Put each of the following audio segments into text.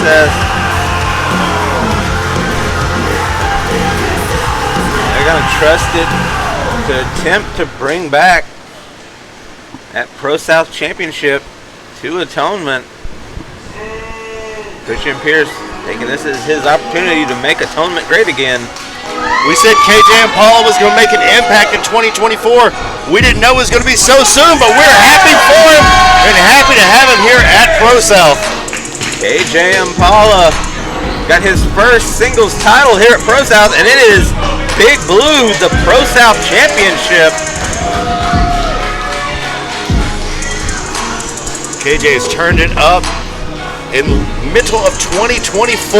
process. They're going to trust it to attempt to bring back that ProSouth Championship to Atonement. Christian Pierce thinking this is his opportunity to make Atonement great again. We said KJ Impala was going to make an impact in 2024. We didn't know it was going to be so soon, but we're happy for him and happy to have him here at ProSouth. KJ Impala got his first singles title here at ProSouth, and it is Big Blue, the ProSouth Championship. KJ has turned it up in the middle of 2024.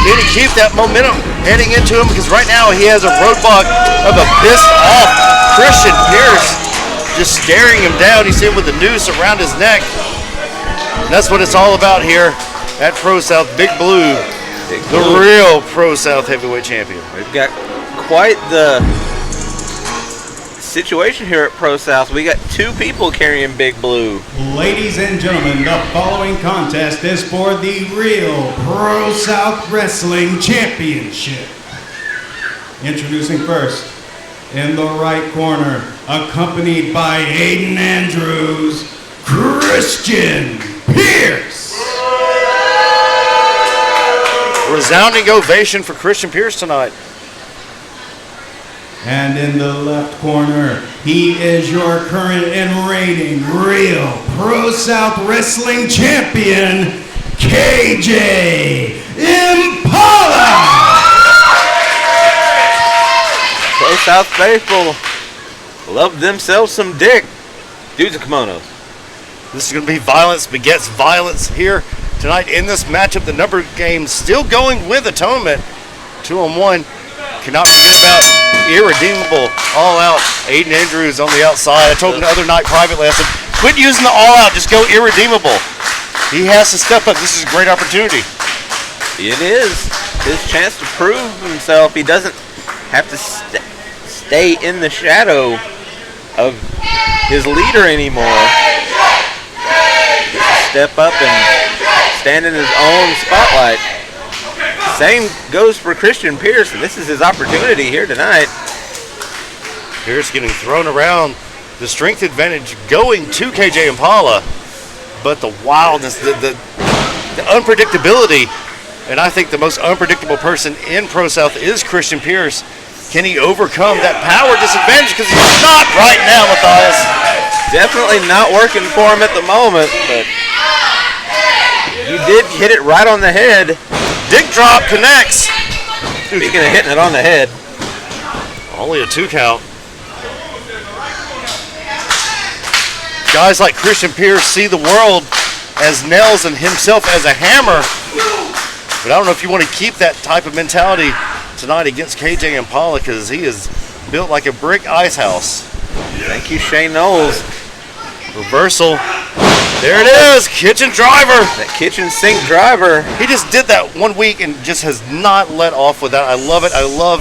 Need to keep that momentum heading into him because right now he has a roadblock of a pissed off Christian Pierce just staring him down. He's in with a noose around his neck. And that's what it's all about here at ProSouth. Big Blue, the real ProSouth heavyweight champion. We've got quite the situation here at ProSouth. We got two people carrying Big Blue. Ladies and gentlemen, the following contest is for the real ProSouth Wrestling Championship. Introducing first, in the right corner, accompanied by Aiden Andrews, Christian Pierce. Resounding ovation for Christian Pierce tonight. And in the left corner, he is your current and reigning real ProSouth Wrestling Champion, KJ Impala! ProSouth faithful love themselves some dick. Dudes of kimonos. This is going to be violence begets violence here tonight in this matchup. The number game still going with Atonement. 2-on-1. Cannot forget about irredeemable all-out Aiden Andrews on the outside. I told him the other night privately, I said, quit using the all-out, just go irredeemable. He has to step up. This is a great opportunity. It is his chance to prove himself. He doesn't have to stay in the shadow of his leader anymore. Just step up and stand in his own spotlight. Same goes for Christian Pierce. This is his opportunity here tonight. Pierce getting thrown around. The strength advantage going to KJ Impala, but the wildness, the unpredictability, and I think the most unpredictable person in ProSouth is Christian Pierce. Can he overcome that power disadvantage? Because he's not right now, Matthias. Definitely not working for him at the moment, but you did hit it right on the head. Dick drop connects. Speaking of hitting it on the head. Only a 2 count. Guys like Christian Pierce see the world as nails and himself as a hammer. But I don't know if you want to keep that type of mentality tonight against KJ Impala because he is built like a brick ice house. Thank you, Shane Knowles. Reversal. There it is, kitchen driver. That kitchen sink driver. He just did that 1 week and just has not let off with that. I love it. I love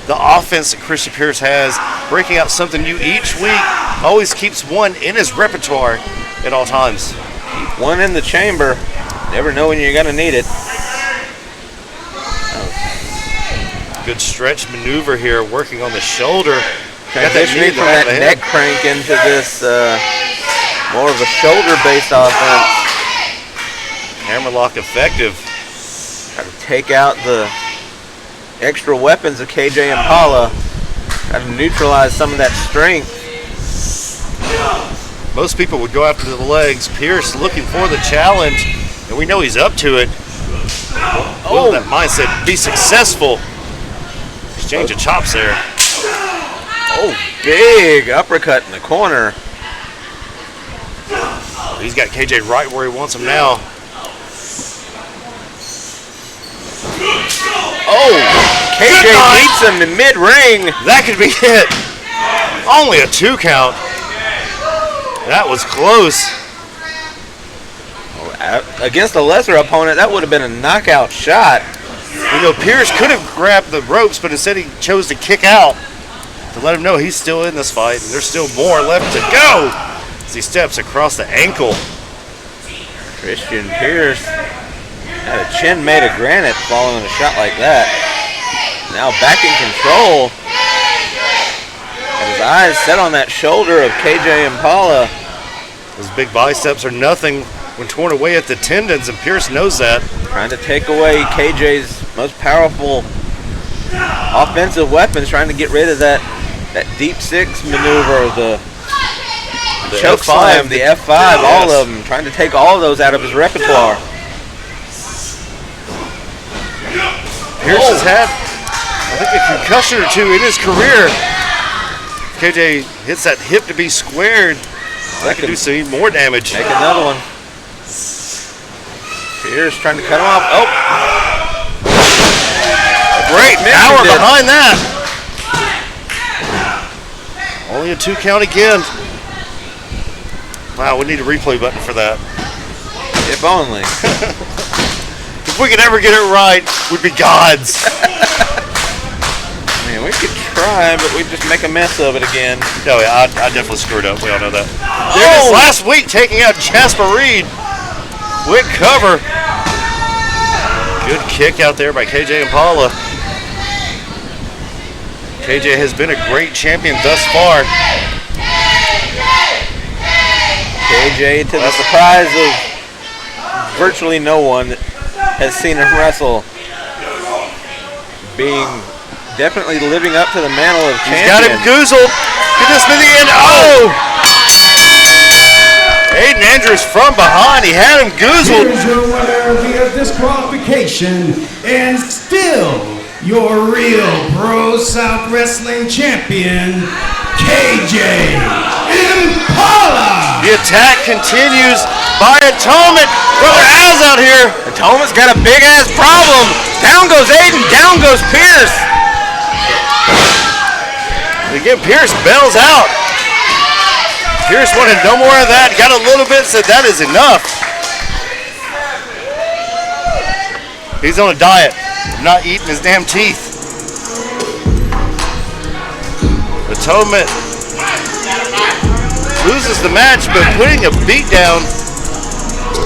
the offense that Christian Pierce has, breaking out something new each week. Always keeps one in his repertoire at all times. Keep one in the chamber. Never know when you're going to need it. Good stretch maneuver here, working on the shoulder. Transitioning from that neck crank into this more of a shoulder-based offense. Hammerlock effective. Try to take out the extra weapons of KJ Impala. Try to neutralize some of that strength. Most people would go after the legs. Pierce looking for the challenge, and we know he's up to it. Will that mindset be successful? Exchange of chops there. Oh, big uppercut in the corner. He's got KJ right where he wants him now. Oh, KJ beats him in mid-ring. That could be it. Only a 2 count. That was close. Against a lesser opponent, that would have been a knockout shot. You know, Pierce could have grabbed the ropes, but instead he chose to kick out to let him know he's still in this fight, and there's still more left to go as he steps across the ankle. Christian Pierce Had a chin made of granite following a shot like that. Now back in control. And his eyes set on that shoulder of KJ Impala. Those big biceps are nothing when torn away at the tendons, and Pierce knows that. Trying to take away KJ's most powerful offensive weapons, trying to get rid of that deep six maneuver, the choke slam, the F5, all of them. Trying to take all of those out of his repertoire. Pierce has had, I think, a concussion or two in his career. KJ hits that hip to be squared. That could do some even more damage. Make another one. Pierce trying to cut him off. Oh! Great power behind that. Only a 2 count again. Wow, we need a replay button for that. If only. If we could ever get it right, we'd be gods. Man, we could try, but we'd just make a mess of it again. No, yeah, I definitely screwed up. We all know that. There it is, last week, taking out Jasper Reed. Quick cover. Good kick out there by KJ Impala. KJ has been a great champion thus far. KJ, to the surprise of virtually no one, has seen him wrestle, being definitely living up to the mantle of champion. He's got him goozled. Could this be the end? Oh! Aiden Andrews from behind. He had him goozled. Here's your winner via disqualification, and still your real ProSouth Wrestling champion, KJ Impala. The attack continues by Atonement. Brother Al's out here. Atonement's got a big ass problem. Down goes Aiden, down goes Pierce. Again, Pierce bails out. Pierce wanted no more of that. Got a little bit, said that is enough. He's on a diet, not eating his damn teeth. Atonement loses the match, but putting a beat down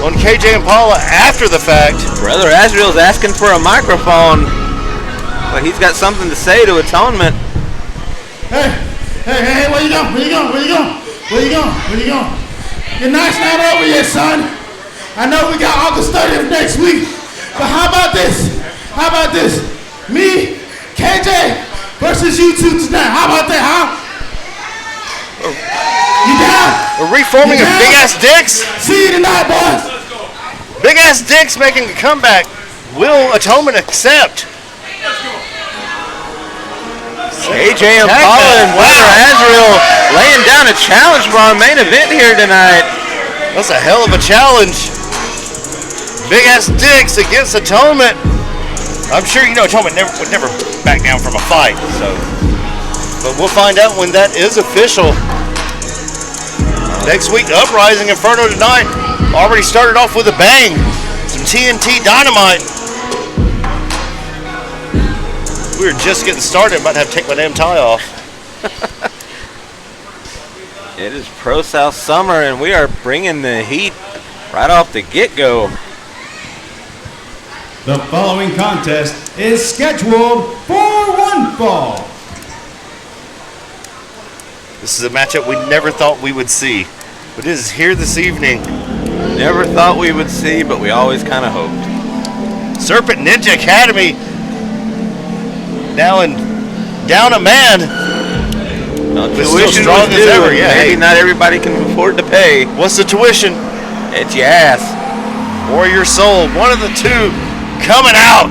on KJ Impala after the fact. Brother Azriel's asking for a microphone. Like he's got something to say to Atonement. Hey, where you going? Where you going? Where you going? Where you going? Where you going? Your night's not over yet, son. I know we got August 30th next week, but how about this? How about this? Me, KJ versus you two tonight. How about that, huh? You down? We're reforming of Big Ass Dicks. See you tonight, boys. Big Ass Dicks making a comeback. Will Atonement accept? KJ Impala and Brother Azriel laying down a challenge for our main event here tonight. That's a hell of a challenge. Big Ass Dicks against Atonement. I'm sure you know Atonement would never back down from a fight. But we'll find out when that is official. Next week, Uprising Inferno tonight. Already started off with a bang. Some TNT Dynamite. We were just getting started. About to have to take my damn tie off. It is Pro-South Summer, and we are bringing the heat right off the get-go. The following contest is scheduled for one fall. This is a matchup we never thought we would see, but it is here this evening. Never thought we would see, but we always kind of hoped. Serpent Ninja Academy now in down a man. But still strong as ever. Yeah, maybe not everybody can afford to pay. What's the tuition? It's your ass. Or your soul. One of the two coming out.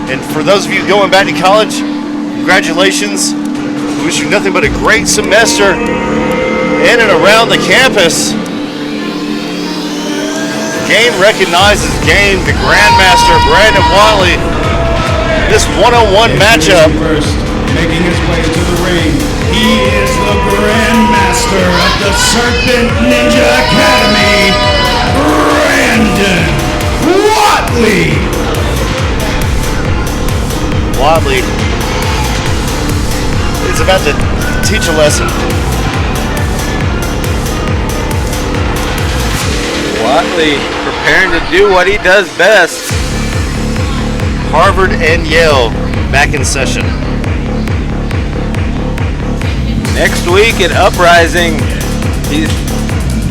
And for those of you going back to college, congratulations. We wish you nothing but a great semester in and around the campus. Game recognizes game. The Grandmaster, Brandon Watley. This one-on-one matchup. First, making his way to the ring, he is the Grandmaster of the Serpent Ninja Academy, Brandon Watley. Watley is about to teach a lesson. Watley preparing to do what he does best. Harvard and Yale back in session. Next week at Uprising, he's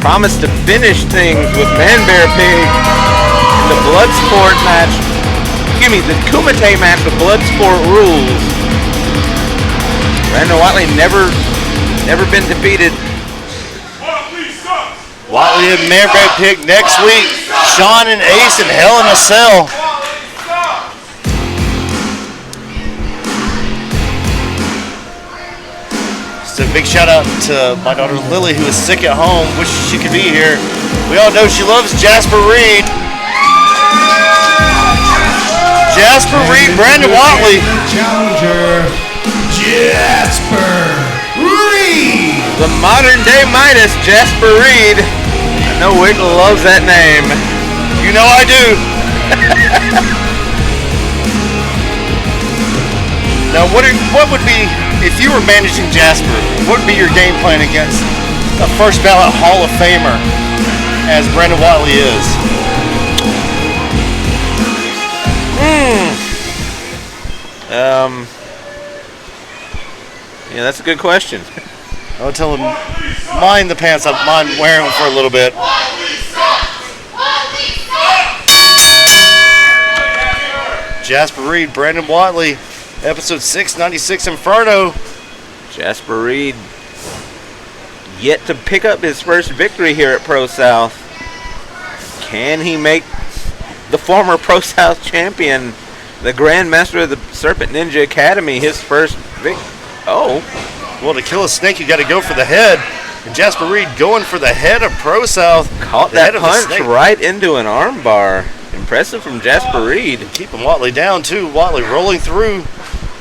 promised to finish things with Man Bear Pig in the Bloodsport match. Excuse me, the Kumite match with Bloodsport rules. Brandon Watley never been defeated. Watley and Man Bear Pig next week. Sean and Ace in Hell in a Cell. So big shout out to my daughter Lily, who is sick at home. Wish she could be here. We all know she loves Jasper Reed. Jasper Reed, Brandon Watley. Challenger, Jasper Reed. The modern day Midas, Jasper Reed. I know Wick loves that name. You know I do. Now, what would be, if you were managing Jasper, what would be your game plan against a first ballot Hall of Famer as Brandon Watley is? Yeah, that's a good question. I would tell him, mind the pants up, mind wearing them for a little bit. Jasper Reed, Brandon Watley, episode 696 Inferno. Jasper Reed yet to pick up his first victory here at ProSouth. Can he make the former ProSouth champion, the Grand Master of the Serpent Ninja Academy, his first victory? Oh. Well, to kill a snake, you got to go for the head. And Jasper Reed going for the head of ProSouth. Caught that punch right into an armbar. Impressive from Jasper Reed. Keeping Watley down, too. Watley rolling through.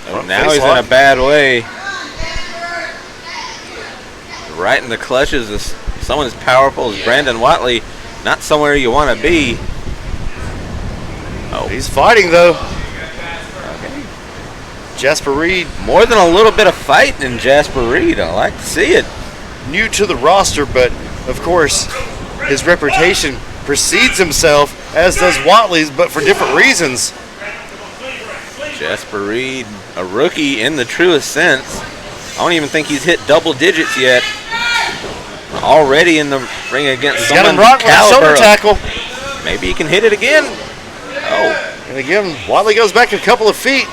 Oh, now he's in a bad way. Right in the clutches of someone as powerful as Brandon Watley. Not somewhere you want to be. Oh, he's fighting, though. Okay. Jasper Reed. More than a little bit of fight in Jasper Reed. I like to see it. New to the roster, but, of course, his reputation precedes himself, as does Watley's, but for different reasons. Jasper Reed, a rookie in the truest sense. I don't even think he's hit double digits yet. Already in the ring against someone got him rocked with a shoulder tackle. Maybe he can hit it again. Oh. And again, Watley goes back a couple of feet.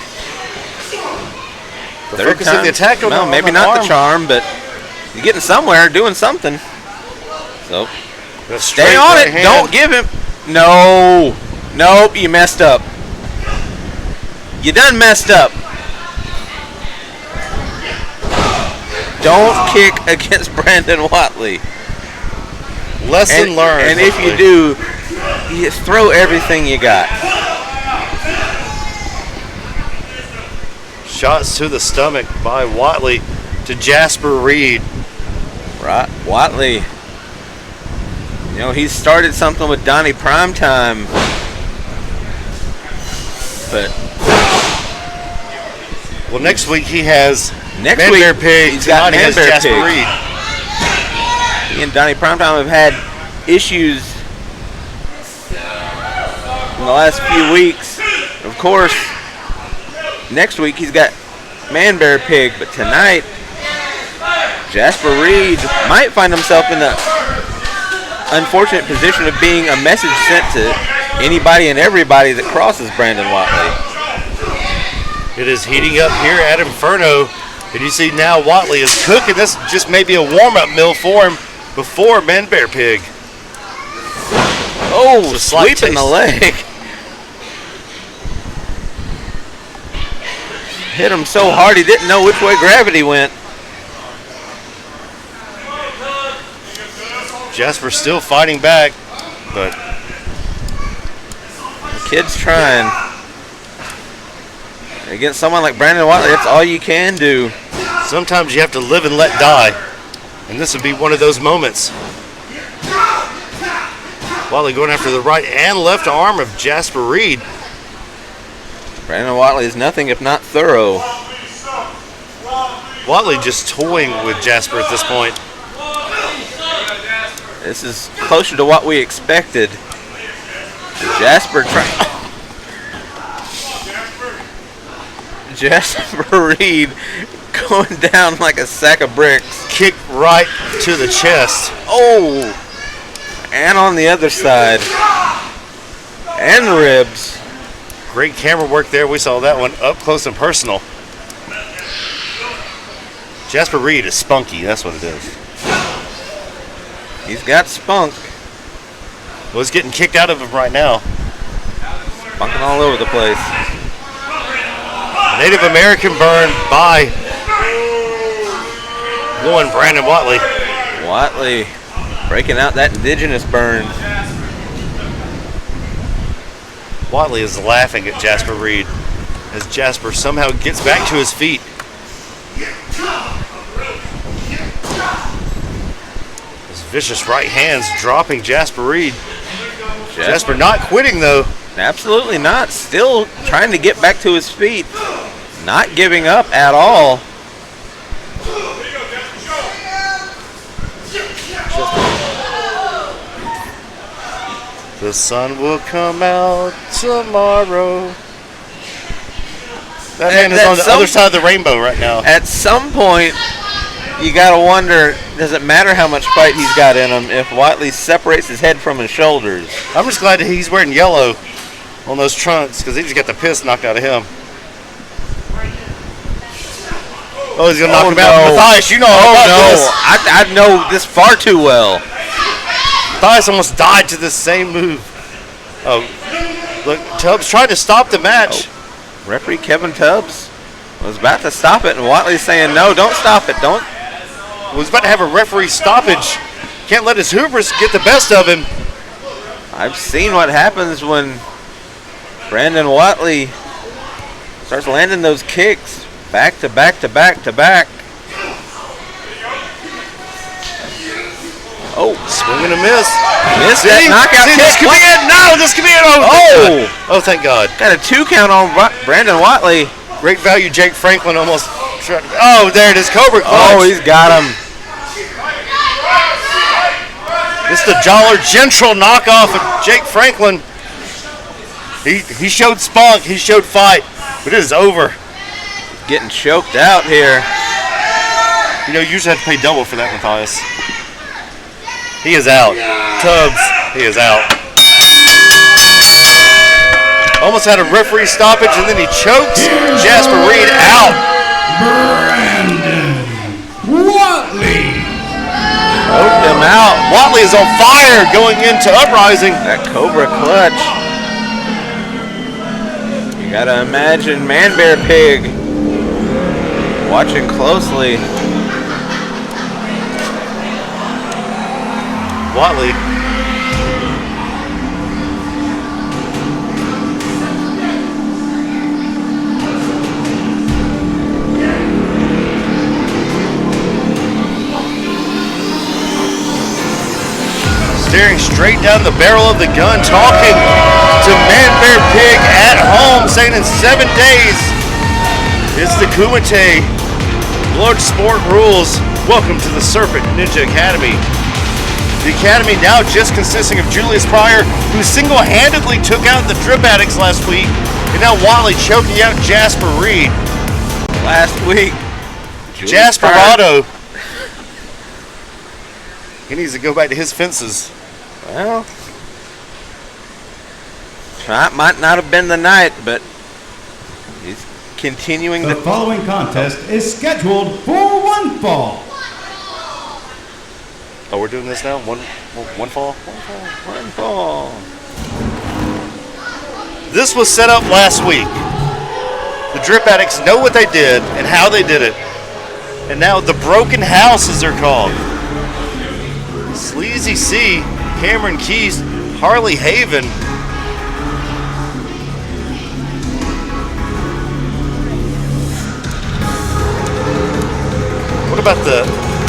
The Third focus time. of the attack on Maybe not the charm, but he's getting somewhere, doing something. So, stay on it. Hand. Don't give him. No. Nope, you messed up. You done messed up. Don't kick against Brandon Watley. Lesson learned. And if you do, you throw everything you got. Shots to the stomach by Watley to Jasper Reed. Right, Watley. You know, he's started something with Donnie Primetime. But well, next week he has next Man week Bear Pig. he's got Man Bear Jasper Pig. Reed. He and Donnie Primetime have had issues in the last few weeks. Of course, next week he's got Man Bear Pig, but tonight Jasper Reed might find himself in the unfortunate position of being a message sent to anybody and everybody that crosses Brandon Watley. It is heating up here at Inferno, and you see now Watley is cooking. This just may be a warm-up meal for him before Man Bear Pig. Oh, sweeping the leg. Hit him so hard he didn't know which way gravity went. Jasper still fighting back, but the kid's trying. Against someone like Brandon Watley, that's all you can do. Sometimes you have to live and let die, and this would be one of those moments. Watley going after the right and left arm of Jasper Reed. Brandon Watley is nothing if not thorough. Watley just toying with Jasper at this point. This is closer to what we expected. Jasper Reed going down like a sack of bricks. Kick right to the chest. Oh! And on the other side. And the ribs. Great camera work there. We saw that one up close and personal. Jasper Reed is spunky. That's what it is. He's got spunk. Well, he's getting kicked out of him right now. Spunking all over the place. Native American burn by one Brandon Watley. Watley breaking out that indigenous burn. Watley is laughing at Jasper Reed as Jasper somehow gets back to his feet. His vicious right hands dropping Jasper Reed. Jasper not quitting though. Absolutely not. Still trying to get back to his feet. Not giving up at all. The sun will come out tomorrow. That man is on the other side of the rainbow right now. At some point, you got to wonder, does it matter how much fight he's got in him if Watley separates his head from his shoulders? I'm just glad that he's wearing yellow on those trunks because he just got the piss knocked out of him. Oh, he's going to knock him out. Matthias, you know all about this. I know this far too well. Matthias almost died to this same move. Oh, look, Tubbs tried to stop the match. Oh. Referee Kevin Tubbs was about to stop it, and Watley's saying, no, don't stop it, don't. Was about to have a referee stoppage. Can't let his hubris get the best of him. I've seen what happens when Brandon Watley starts landing those kicks back to back to back to back. Oh, swing and a miss. Missed that knockout kick. This could be it. No, this could be it. Oh, thank God. Got a 2 count on Brandon Watley. Great value. Jake Franklin almost tried. Oh, there it is. Cobra clutch. Oh, he's got him. This is the Dollar General knockoff of Jake Franklin. He showed spunk. He showed fight. But it is over. Getting choked out here. You know, you usually have to pay double for that, Matthias. He is out. Tubbs, he is out. Almost had a referee stoppage, and then he chokes Jasper Reed out. Brandon Watley. Choked him out. Watley is on fire going into Uprising. That Cobra clutch. You gotta imagine Man Bear Pig watching closely. Watley. Staring straight down the barrel of the gun, talking to Man Bear Pig at home, saying in 7 days, it's the Kumite. Blood Sport rules. Welcome to the Serpent Ninja Academy. The Academy now just consisting of Julius Pryor, who single-handedly took out the Drip Addicts last week, and now Watley choking out Jasper Reed. Last week, Jasperado. He needs to go back to his fences. Well, tonight might not have been the night, but he's continuing the following contest is scheduled for one fall. Oh, we're doing this now? One fall? One fall. This was set up last week. The Drip Addicts know what they did and how they did it. And now the Broken House, as they're called. Sleazy C, Cameron Keys, Harley Haven.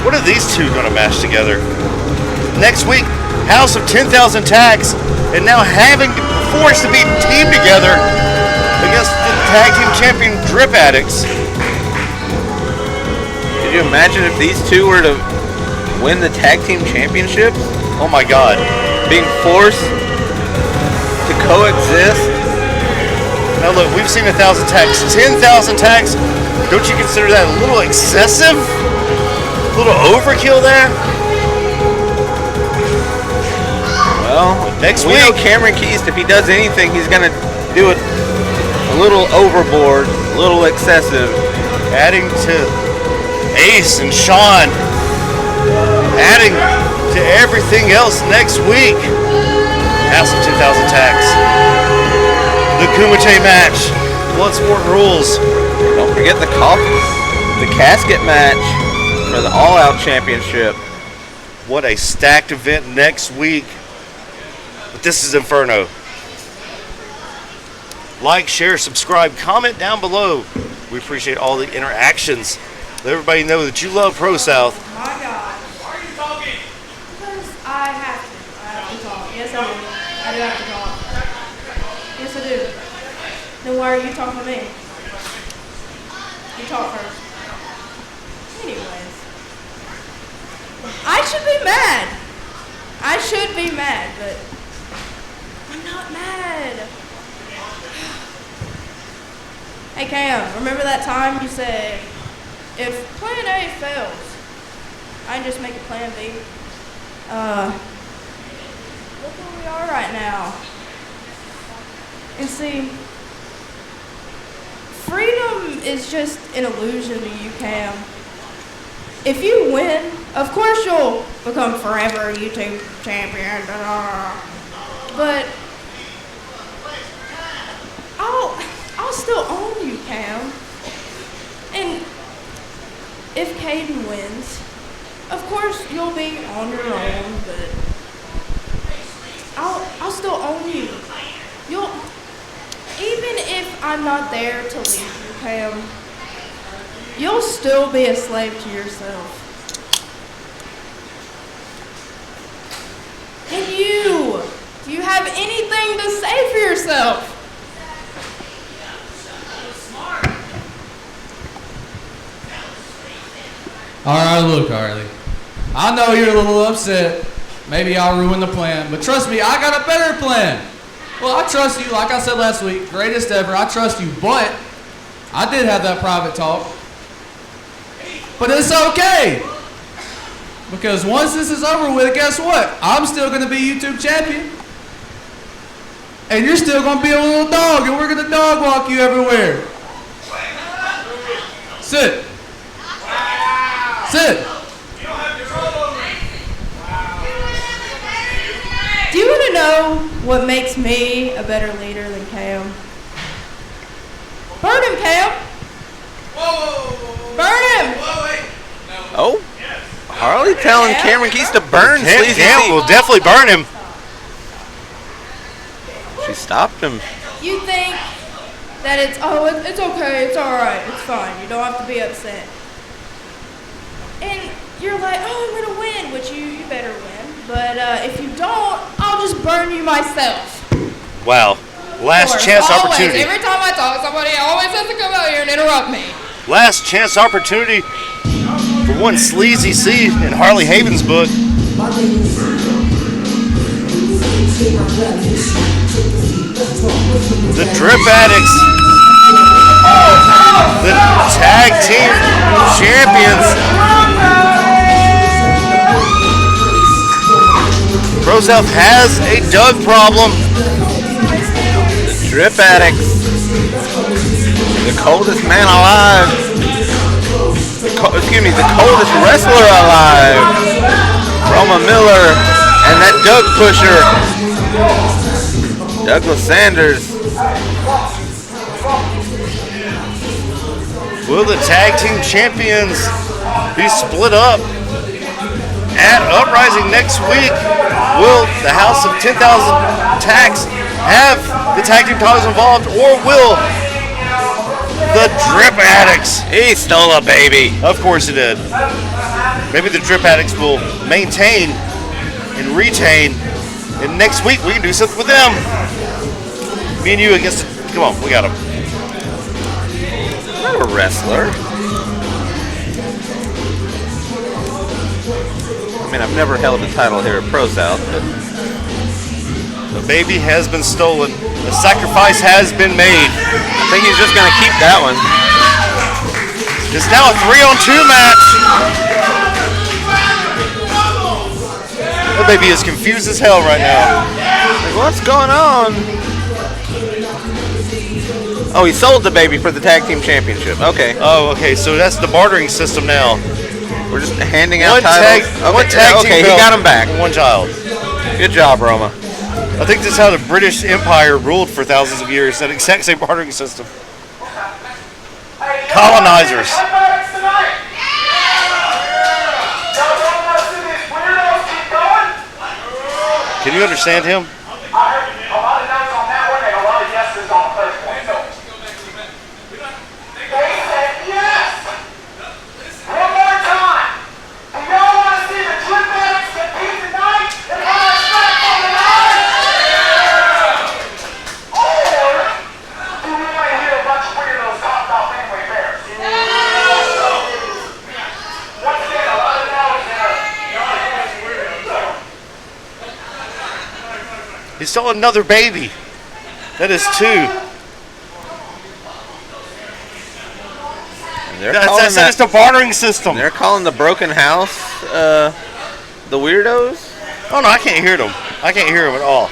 What are these two going to match together? Next week, House of 10,000 Thacs, and now having to forced to be teamed together against the tag team champion Drip Addicts. Could you imagine if these two were to win the tag team championship? Oh my God. being forced to coexist. Now look, we've seen 1,000 tags, 10,000 tags. Don't you consider that a little excessive? A little overkill there? Well, next we week, know Cameron Keast, if he does anything, he's going to do it a little overboard, a little excessive. adding to Ace and Sean, adding to everything else next week. House of 10,000 tags. The Kumite match. Bloodsport rules. Don't forget the casket match for the All Out Championship. What a stacked event next week. But this is Inferno. Like, share, subscribe, comment down below. We appreciate all the interactions. Let everybody know that you love ProSouth. My God. Why are you talking? Because I have to. I have to talk. Yes, I do. I do have to talk. Yes, I do. Then why are you talking to me? You talk first. Anyways. I should be mad. I should be mad, but I'm not mad. Hey Cam, remember that time you said, if plan A fails, I can just make a plan B? Look where we are right now. And see, freedom is just an illusion to you, Cam. If you win, of course you'll become forever YouTube champion. But I'll still own you, Cam. And if Caden wins, of course you'll be on your own, but I'll still own you. Even if I'm not there to lead you, Cam, you'll still be a slave to yourself. And do you have anything to say for yourself? All right, look, Harley. I know you're a little upset. Maybe I'll ruin the plan, but trust me, I got a better plan. Well, I trust you, like I said last week, greatest ever. I trust you, but I did have that private talk. But it's okay. Because once this is over with, guess what? I'm still going to be YouTube champion. And you're still going to be a little dog, and we're going to dog walk you everywhere. Sit. Sit. Do you want to know what makes me a better leader than Cam? Burn him, Cam! Burn him! Oh, Harley telling Cameron Keast to burn Sleazy Cam will definitely burn him. She stopped him. You think that it's okay, it's alright, it's fine, you don't have to be upset. And you're like, oh, I'm gonna win, which you better win. But if you don't, I'll just burn you myself. Wow. Last chance Always. opportunity. Every time I talk, somebody always has to come out here and interrupt me. Last chance opportunity for one Sleazy C in Harley Haven's book. The Drip Addicts, the tag team champions. ProSouth has a Doug problem. The Drip Addicts, the coldest man alive. The coldest wrestler alive. Roma Miller and that Doug pusher, Douglas Sanders. Will the tag team champions be split up at Uprising next week? Will the House of 10,000 Tags have the tag team titles involved, or will the Drip Addicts? He stole a baby. Of course he did. Maybe the Drip Addicts will maintain and retain, and next week we can do something with them. Me and you against, come on, we got them. Not a wrestler. mean, I've never held a title here at ProSouth, but The baby has been stolen. The sacrifice has been made. I think he's just going to keep that one. It's now a 3-on-2 match. The baby is confused as hell right now. Like, what's going on? Oh, he sold the baby for the tag team championship. Okay. Oh, okay. So that's the bartering system now. We're just handing out One titles. tag team he belt, got him back. One child. Good job, Roma. I think this is how the British Empire ruled for thousands of years. That exact same bartering system. Colonizers. Can you understand him? I heard a lot of notes on that one and a lot of yeses on the first one. They said yes! One more time! Do y'all want to see the Drip Addicts compete tonight and have a strap on the night? Or do we want to hear a bunch of weirdos talk about family affairs? Once again, a lot of no's there. He stole another baby. That is 2. That's the bartering system. They're calling the broken house the weirdos. Oh no, I can't hear them. I can't hear them at all.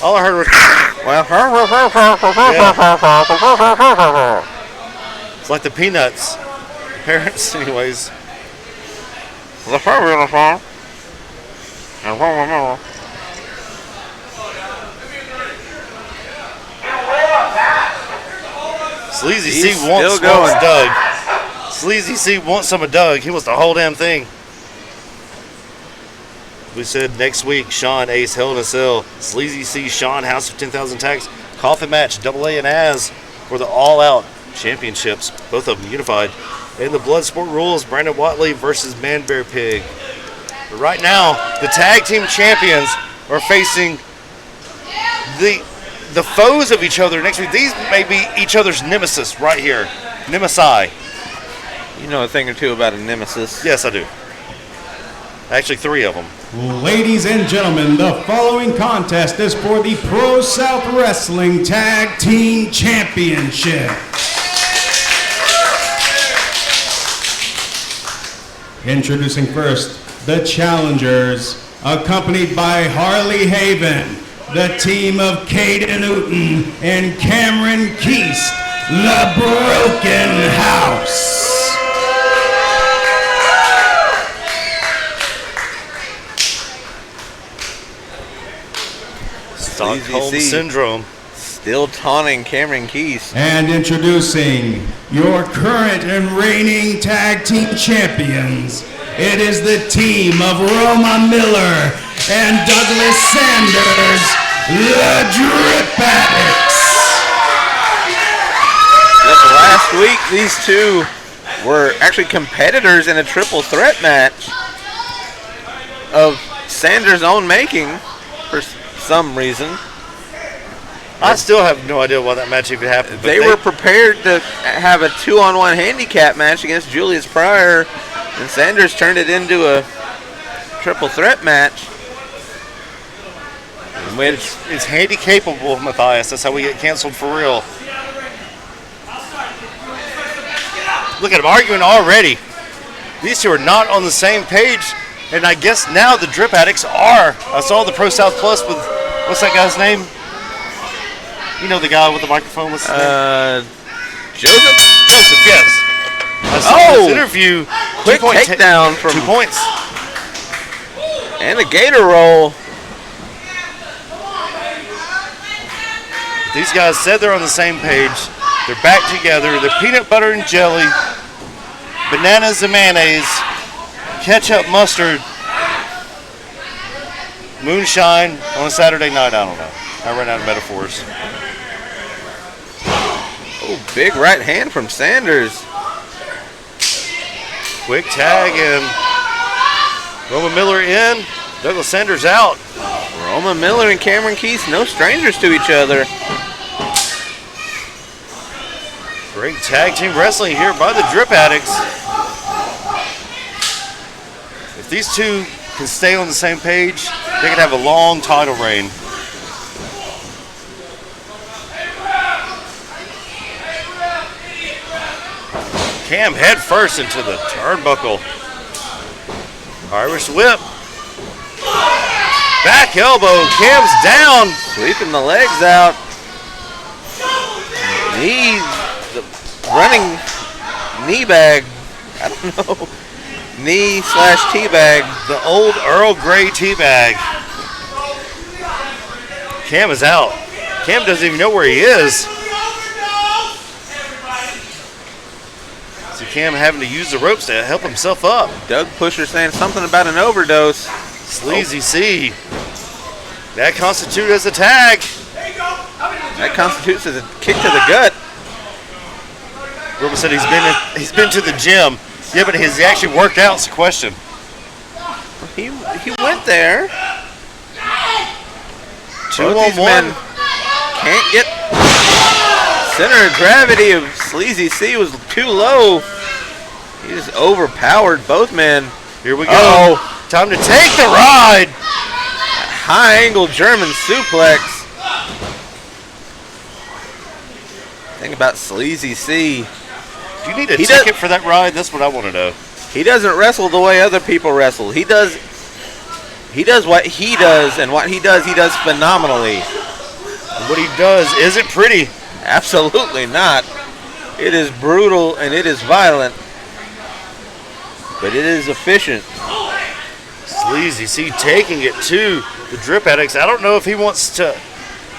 All I heard was. Yeah. It's like the Peanuts. Parents, anyways. Sleazy C wants Doug. Sleazy C wants some of Doug. He wants the whole damn thing. We said next week, Sean Ace Hell in a Cell. Sleazy C, Sean House of 10,000 Tax. Coffin match, AA and Az for the all-out championships. Both of them unified. And the Bloodsport rules, Brandon Watley versus Man Bear Pig. But right now, the tag team champions are facing the foes of each other next week. These may be each other's nemesis right here. Nemesi. You know a thing or two about a nemesis. Yes, I do. Actually, 3 of them. Ladies and gentlemen, the following contest is for the ProSouth Wrestling Tag Team Championship. Introducing first, the challengers, accompanied by Harley Haven, the team of Caden Newton and Cameron Keast, the Broken House. Stockholm Syndrome. Still taunting Cameron Keast. And introducing your current and reigning tag team champions, it is the team of Roma Miller and Douglas Sanders, the Drip Addicts. Last week, these two were actually competitors in a triple threat match of Sanders' own making for some reason. I still have no idea why that match even happened. They were prepared to have a 2-on-1 handicap match against Julius Pryor, and Sanders turned it into a triple threat match. It's handy capable, Matthias. That's how we get canceled for real. Look at them arguing already. These two are not on the same page, and I guess now the Drip Addicts are. I saw the Pro South Plus with, what's that guy's name? You know the guy with the microphone. What's his name? Joseph? Joseph, yes. I saw this interview. Quick takedown from 2 points. And a gator roll. These guys said they're on the same page. They're back together. They're peanut butter and jelly, bananas and mayonnaise, ketchup, mustard, moonshine on a Saturday night. I don't know. I ran out of metaphors. Oh, big right hand from Sanders. Quick tag and Roma Miller in. Douglas Sanders out. Roma Miller and Cameron Keast, no strangers to each other. Great tag team wrestling here by the Drip Addicts. If these two can stay on the same page, they can have a long title reign. Cam head first into the turnbuckle. Irish whip. Back elbow. Cam's down. Sweeping the legs out. The running knee bag. I don't know. Knee/tea bag. The old Earl Grey tea bag. Cam is out. Cam doesn't even know where he is. So Cam having to use the ropes to help himself up. Doug Pusher saying something about an overdose. Sleazy C. That constitutes as a tag. That constitutes as a kick to the gut. Ruben said he's been to the gym. Yeah, but has he actually worked out? It's a question. He went there. 2-on-1. Men can't get center of gravity of Sleazy C was too low. He just overpowered both men. Here we go. Time to take the ride. High angle German suplex. Thing about Sleazy C. Do you need a ticket for that ride? That's what I want to know. He doesn't wrestle the way other people wrestle. He does what he does, and what he does phenomenally. And what he does isn't pretty. Absolutely not. It is brutal and it is violent, but it is efficient. Sleazy C taking it to the Drip Addicts. I don't know if he wants to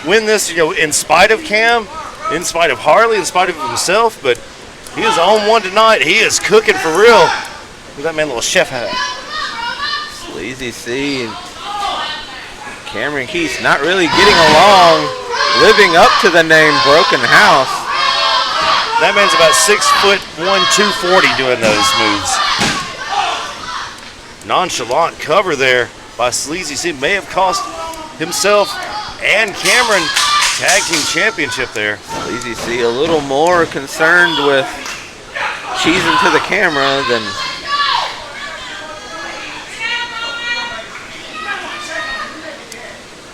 win this, in spite of Cam, in spite of Harley, in spite of himself, but he is on one tonight. He is cooking for real. Look at that man, little chef hat. Sleazy C and Cameron Keith not really getting along, living up to the name Broken House. That man's about 6'1", 240 doing those moves. Nonchalant cover there by Sleazy C may have cost himself and Cameron tag team championship there. Sleazy C a little more concerned with cheesing to the camera than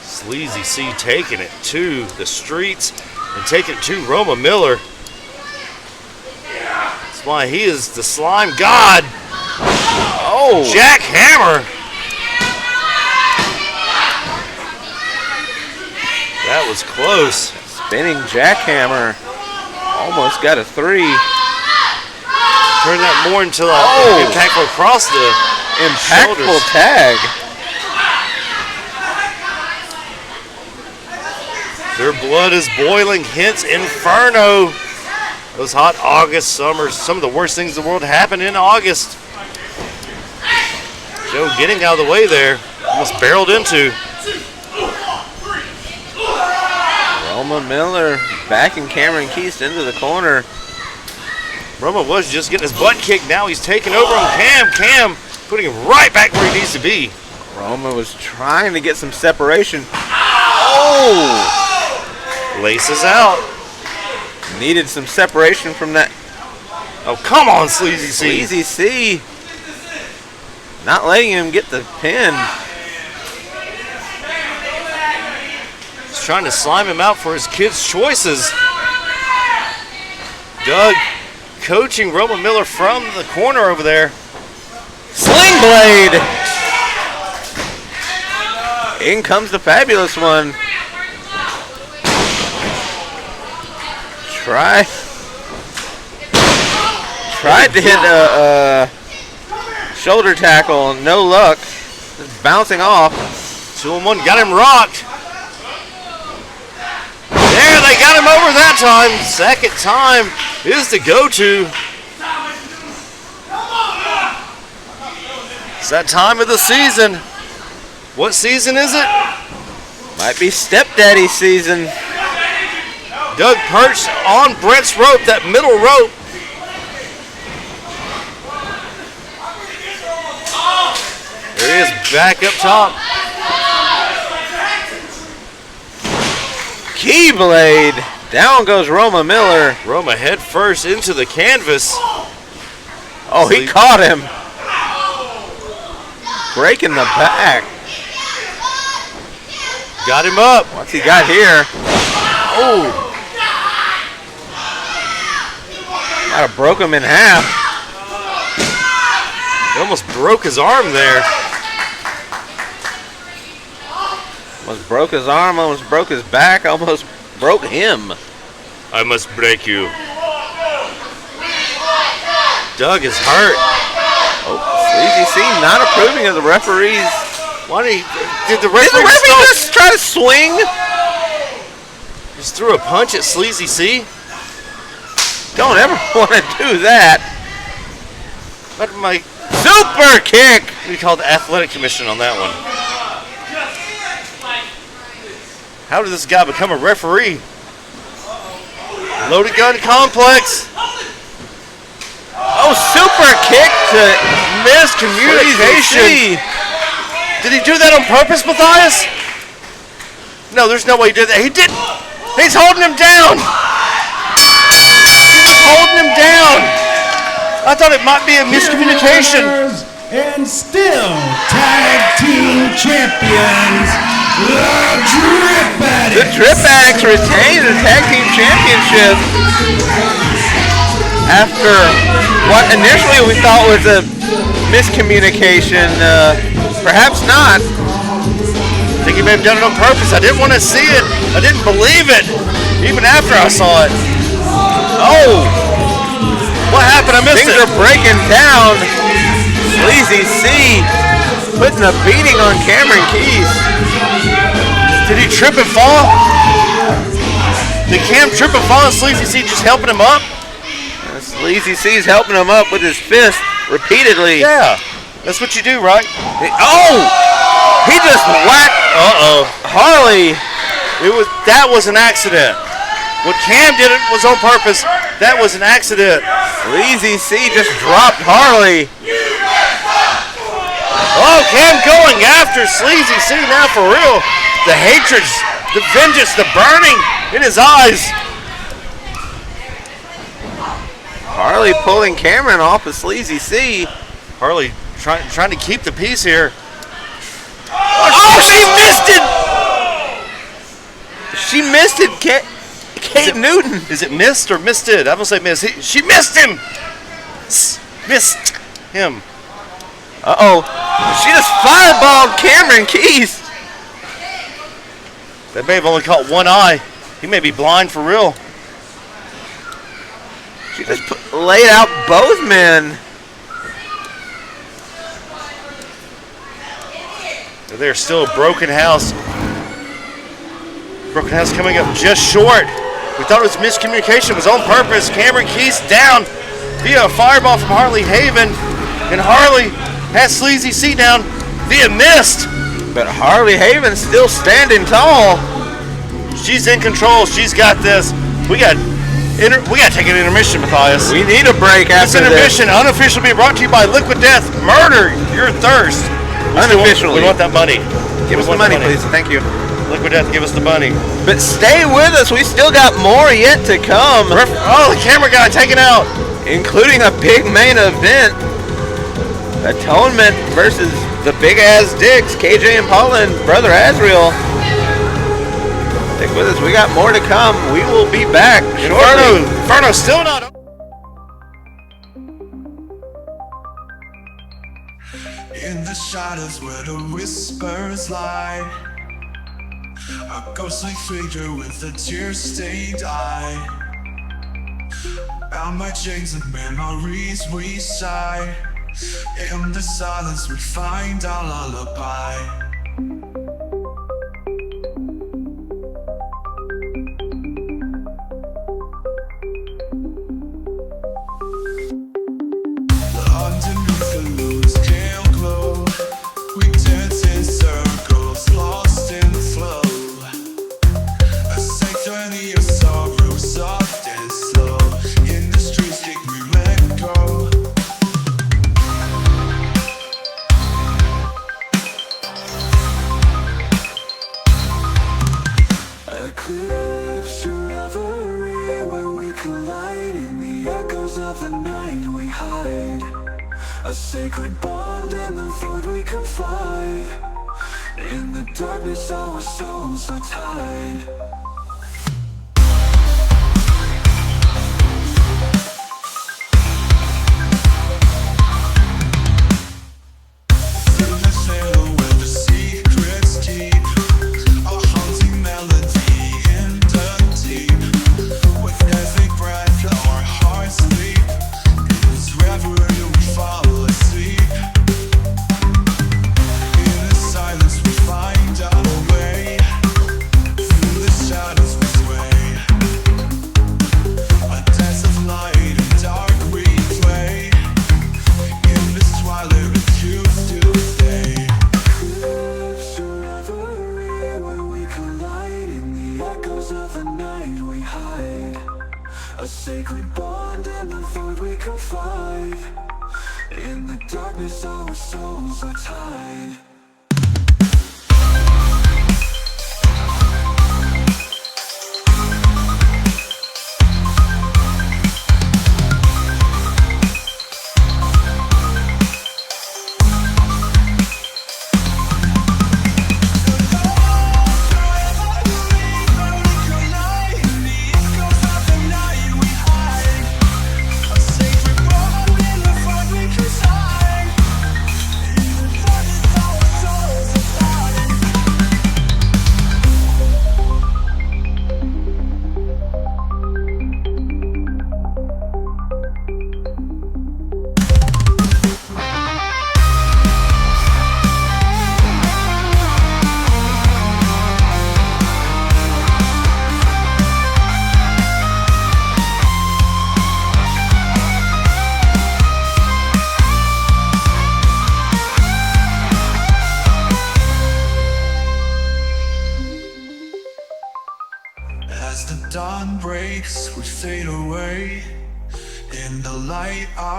Sleazy C taking it to the streets and taking it to Roma Miller. That's why he is the slime god. Oh, jackhammer. That was close. Spinning jackhammer. Almost got a 3. Turn that more into an impactful across the impactful shoulders. Tag. Their blood is boiling, hence Inferno. Those hot August summers, some of the worst things in the world happen in August. Joe getting out of the way there, almost barreled into. Roma Miller backing Cameron Keith into the corner. Roma was just getting his butt kicked. Now he's taking over on Cam. Cam putting him right back where he needs to be. Roma was trying to get some separation. Oh! Laces out. Needed some separation from that. Oh, come on, Sleazy C. Sleazy C. Not letting him get the pin. He's trying to slime him out for his kids' choices. Doug coaching Roma Miller from the corner over there. Sling blade. In comes the fabulous one. Tried to hit a shoulder tackle, no luck. Just bouncing off. 2-on-1 got him rocked. There, they got him over that time. Second time is the go-to. It's that time of the season. What season is it? Might be stepdaddy season. Doug perched on Brent's rope, that middle rope. There he is, back up top. Keyblade. Down goes Roma Miller. Roma head first into the canvas. Oh, he caught him. breaking the back. Got him up. What's he got here? Oh. Might have broke him in half. He almost broke his arm there. Almost broke his arm, almost broke his back, almost broke him. I must break you. Doug is hurt. Oh, Sleazy C not approving of the referees. Why did the Did the referee just try to swing? Just threw a punch at Sleazy C? Don't ever want to do that. What my super kick? We called the athletic commission on that one. How did this guy become a referee? Loaded gun complex. Oh, super kick to miscommunication. Did he do that on purpose, Matthias? No, there's no way he did that. He did. He's holding him down. He's holding him down. I thought it might be a miscommunication. And still tag team champions, the Drip Addicts. The Drip Addicts retain the tag team championship after what initially we thought was a miscommunication. Perhaps not. I think he may have done it on purpose. I didn't want to see it. I didn't believe it, even after I saw it. Oh! What happened? I missed it. Things are breaking down. Sleazy C putting a beating on Cameron Keys. Did he trip and fall? Did Cam trip and fall and Sleazy C just helping him up? Sleazy C's helping him up with his fist repeatedly. Yeah, that's what you do, right? Oh! He just whacked Harley. That was an accident. What Cam did it was on purpose. That was an accident. Sleazy C just dropped Harley. Oh, Cam going after Sleazy C now for real. The hatred, the vengeance, the burning in his eyes. Harley pulling Cameron off of Sleazy C. Harley trying to keep the peace here. Oh, she missed it! She missed it, Kate Newton. Is it missed or missed it? I'm going to say missed. She missed him. Missed him. Uh-oh. She just fireballed Cameron Keys. That may have only caught one eye. He may be blind for real. She just laid out both men. They're still a broken house. Broken house coming up just short. We thought it was miscommunication. It was on purpose. Cameron Keys down via a fireball from Harley Haven. And Harley has Sleazy C down via missed. But Harley Haven's still standing tall. She's in control. She's got this. We got to take an intermission, Matthias. We need a break after this intermission, unofficially being brought to you by Liquid Death. Murder your thirst. Unofficially. We want that money. Give us the money, please. Thank you. Liquid Death, give us the money. But stay with us. We still got more yet to come. Oh, the camera guy taken out. Including a big main event. Atonement versus the Big Ass Dicks, KJ and Paula and Brother Azriel. Stick with us. We got more to come. We will be back shortly. Inferno still not. In the shadows where the whispers lie, a ghostly figure with a tear-stained eye. Bound by chains and memories we sigh. In the silence we find our lullaby. Underneath the moon's pale glow, we dance in circles, lost in the flow. A symphony of sorrow, soft and slow. In the streets, think we let go. Eclipse to reverie, where we collide in the echoes of the night we hide. A sacred bond in the void we confide. In the darkness our souls are tied.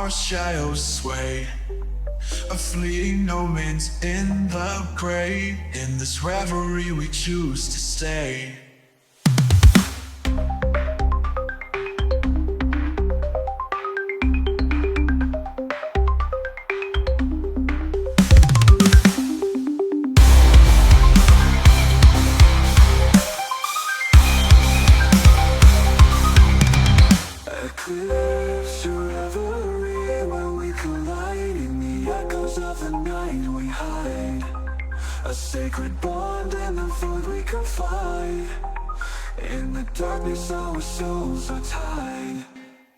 Shadows sway, a fleeting moment in the gray. In this reverie we choose to stay. Sacred bond in the void we confide. In the darkness our souls are tied.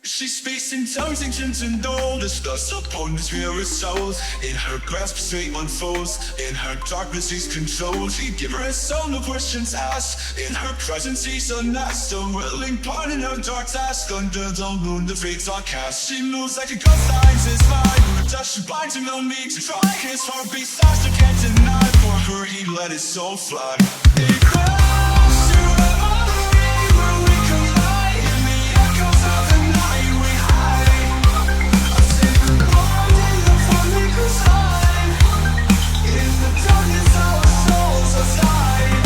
She speaks in tongues ancient and old, as thus upon this weary souls. In her grasp fate unfolds, in her darkness she's controlled. She give her a soul, no questions asked. In her presence she's unmasked, a willing part in her dark task. Under the moon the fates are cast. She moves like a ghost, lines his mind. Her touch she binds him, no need to try. His heart beats fast, you can't deny. For her he let his soul fly. It grows to revelry where we collide. In the echoes of the night we hide. A sacred bond in the void we reside. In the darkness our souls are tied.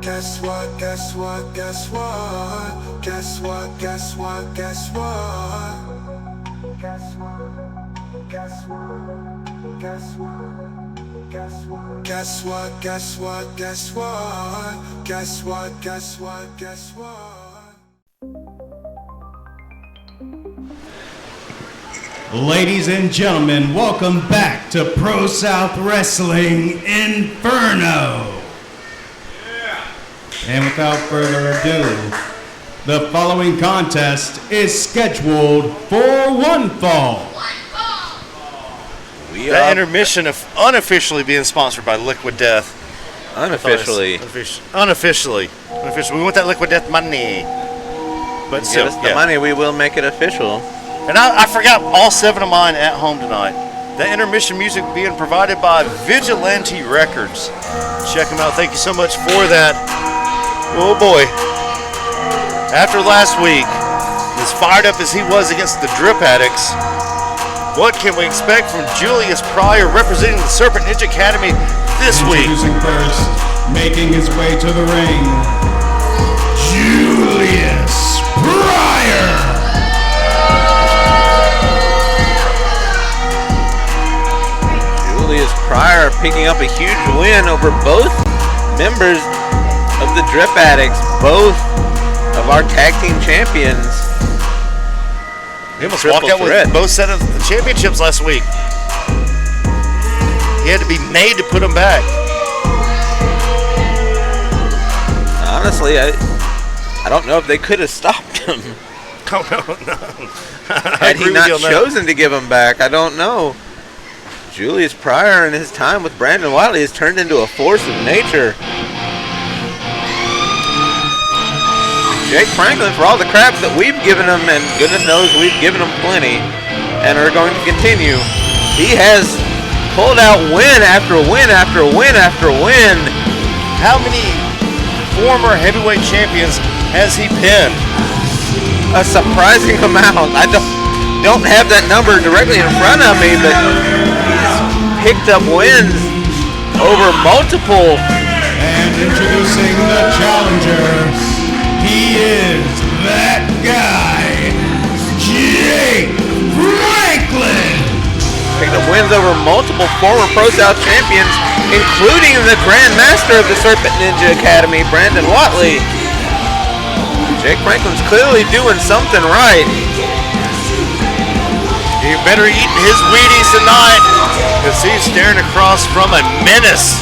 Guess what, guess what, guess what? Guess what, guess what, guess what? Guess what, guess what, guess what? Guess what, guess what, guess what, guess what? Guess what, guess what, guess what? Ladies and gentlemen, welcome back to ProSouth Wrestling Inferno. And without further ado, the following contest is scheduled for one fall. That intermission unofficially being sponsored by Liquid Death. Unofficially. Unofficially. We want that Liquid Death money. But Give us the money, we will make it official. And I forgot all 7 of mine at home tonight. That intermission music being provided by Vigilante Records. Check them out. Thank you so much for that. Oh boy. After last week, as fired up as he was against the Drip Addicts, what can we expect from Julius Pryor representing the Serpent Ninja Academy this week? Introducing first, making his way to the ring, Julius Pryor. Julius Pryor picking up a huge win over both members of the Drip Addicts, both of our tag team champions. He almost walked out with both set of the championships last week. He had to be made to put them back. Honestly, I don't know if they could have stopped him. Oh, no. Had he not chosen to give him back, I don't know. Julius Pryor in his time with Brandon Wiley has turned into a force of nature. Jake Franklin, for all the crap that we've given him, and goodness knows we've given him plenty, and are going to continue, he has pulled out win after win after win after win. How many former heavyweight champions has he pinned? A surprising amount. I don't have that number directly in front of me, but he's picked up wins over multiple. And introducing the challenger, he is that guy, Jake Franklin. Picked up wins over multiple former ProSouth champions, including the Grand Master of the Serpent Ninja Academy, Brandon Watley. Jake Franklin's clearly doing something right. He better eat his Wheaties tonight, because he's staring across from a menace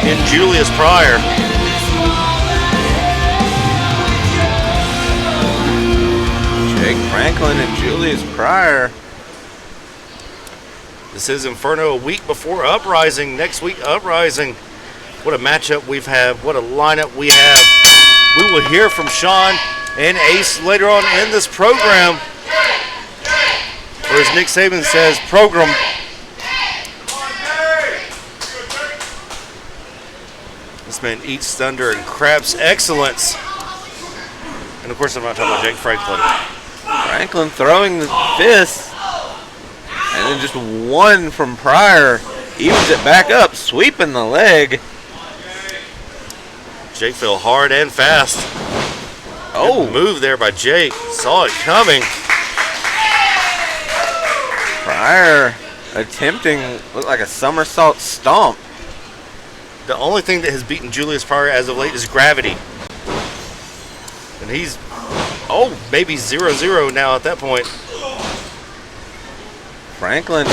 in Julius Pryor. Jake Franklin and Julius Pryor. This is Inferno, a week before Uprising. Next week, Uprising. What a matchup we've had. What a lineup we have. We will hear from Sean and Ace later on in this program. Or as Nick Saban says, program. This man eats thunder and craps excellence. And of course, I'm not talking about Jake Franklin. Franklin throwing the fist. And then just one from Pryor. Evens it back up, sweeping the leg. Jake fell hard and fast. Oh. Good move there by Jake. Saw it coming. Pryor attempting, looked like a somersault stomp. The only thing that has beaten Julius Pryor as of late is gravity. And he's, maybe 0-0 now at that point. Franklin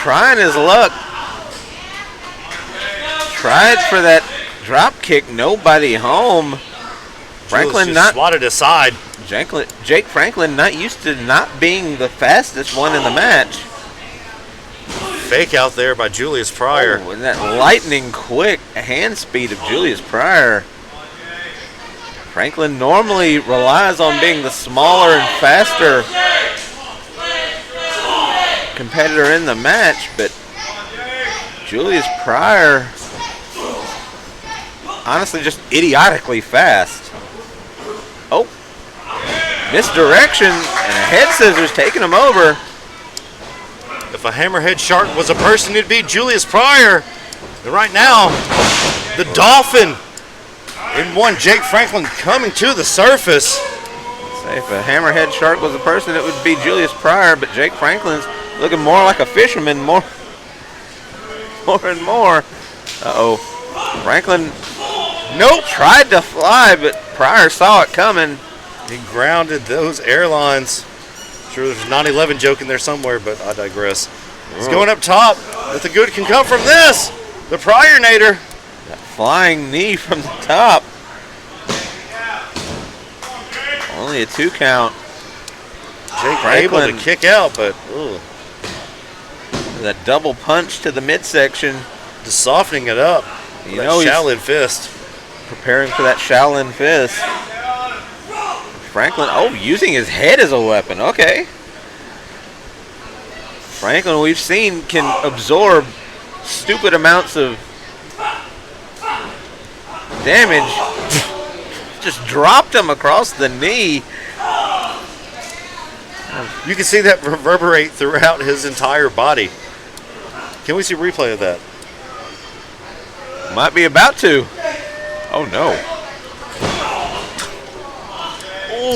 trying his luck. Tried for that drop kick, nobody home. Franklin just swatted aside. Jake Franklin not used to not being the fastest one in the match. Fake out there by Julius Pryor. Oh, and that lightning quick hand speed of Julius Pryor. Franklin normally relies on being the smaller and faster competitor in the match, but Julius Pryor, honestly, just idiotically fast. Oh, misdirection and a head scissors taking him over. If a hammerhead shark was a person, it'd be Julius Pryor. And right now, the Dolphin in one. Jake Franklin coming to the surface. Say if a hammerhead shark was a person, it would be Julius Pryor, but Jake Franklin's looking more like a fisherman, more and more. Uh-oh. Franklin, nope, tried to fly, but Pryor saw it coming. He grounded those airlines. Sure, there's a 9/11 joke in there somewhere, but I digress. He's going up top, but the good can come from this. The Pryor-nator. That flying knee from the top. Only a 2 count. Jake Franklin able to kick out, but ooh. That double punch to the midsection. Just softening it up. You know he's Shaolin fist. preparing for that Shaolin fist. Franklin, oh, using his head as a weapon. Okay. Franklin, we've seen, can absorb stupid amounts of damage. Just dropped him across the knee. You can see that reverberate throughout his entire body. Can we see a replay of that? Might be about to. Oh, no.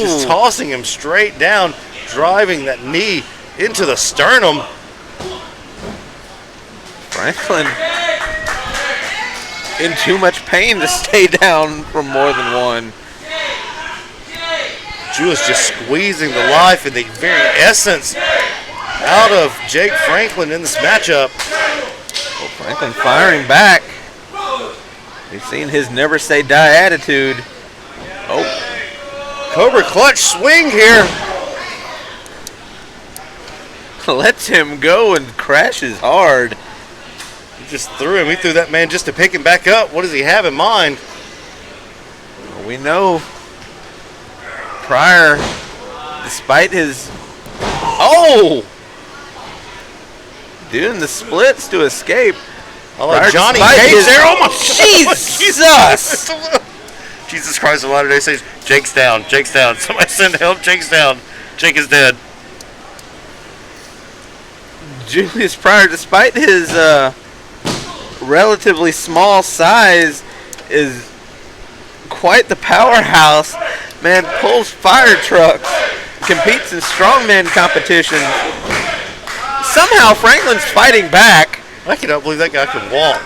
Just tossing him straight down, driving that knee into the sternum. Franklin in too much pain to stay down for more than one. Julius just squeezing the life and the very essence out of Jake Franklin in this matchup. Well, Franklin firing back. We've seen his never say die attitude. Oh. Cobra clutch swing here. Lets him go and crashes hard. He just threw him. He threw that man just to pick him back up. What does he have in mind? We know Pryor, despite his... Oh! Doing the splits to escape. I like Pryor, Johnny despite Cage his- there. Oh my Jesus! Jesus Christ of Latter-day Saints. Jake's down. Jake's down. Somebody send help. Jake's down. Jake is dead. Julius Pryor, despite his relatively small size, is quite the powerhouse. Man, pulls fire trucks, competes in strongman competitions. Somehow Franklin's fighting back. I cannot believe that guy can walk.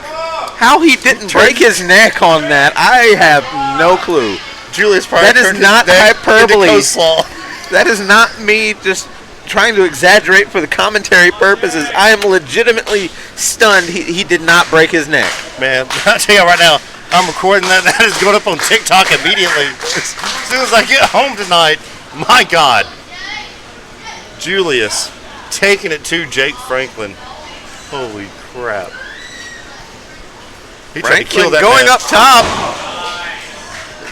How he didn't break his neck on that, I have no clue. Julius Pryor That is turned his not neck hyperbole. into coleslaw. That is not me just trying to exaggerate for the commentary purposes. I am legitimately stunned he did not break his neck. Man, I'll tell you right now, I'm recording that. That is going up on TikTok immediately. As soon as I get home tonight, my God. Julius taking it to Jake Franklin. Holy crap. He tried to kill Franklin that going man. up top.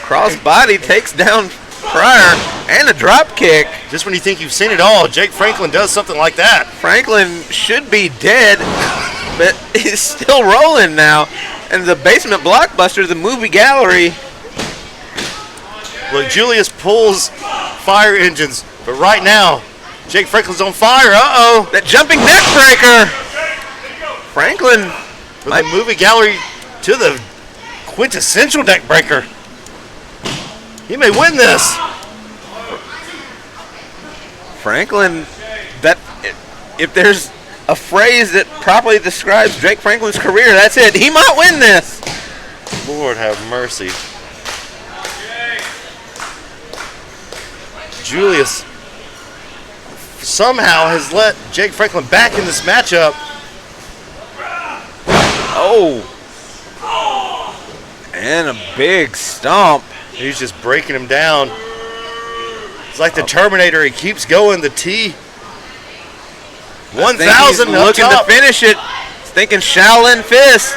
Cross body takes down Pryor and a drop kick. Just when you think you've seen it all, Jake Franklin does something like that. Franklin should be dead, but he's still rolling now. And the basement blockbuster, the movie gallery. Look, Julius pulls fire engines, but right now, Jake Franklin's on fire. Uh-oh. That jumping neck breaker. Franklin From the movie gallery to the quintessential neck breaker. He may win this. Franklin, that if there's a phrase that properly describes Jake Franklin's career, that's it. He might win this. Lord have mercy. Julius somehow has let Jake Franklin back in this matchup. Oh. And a big stomp. He's just breaking him down. It's like the Terminator. He keeps going. The T. 1,000 up looking top. to finish it. He's thinking Shaolin fist.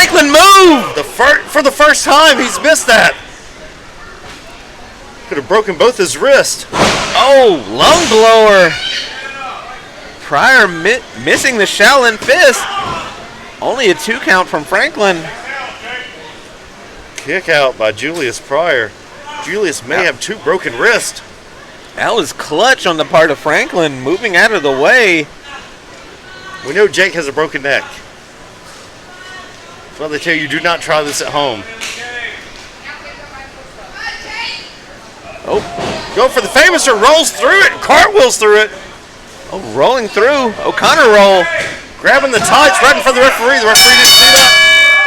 Franklin move! For the first time, he's missed that. Could have broken both his wrists. Oh, lung blower. Pryor missing the Shaolin fist. Only a 2 count from Franklin. Kick out by Julius Pryor. Julius may have 2 broken wrists. That was clutch on the part of Franklin, moving out of the way. We know Jake has a broken neck. That's why they tell you do not try this at home. Oh, go for the famouser, rolls through it, cartwheels through it. Oh, rolling through, O'Connor roll. Grabbing the tights right in front of the referee. The referee didn't see that.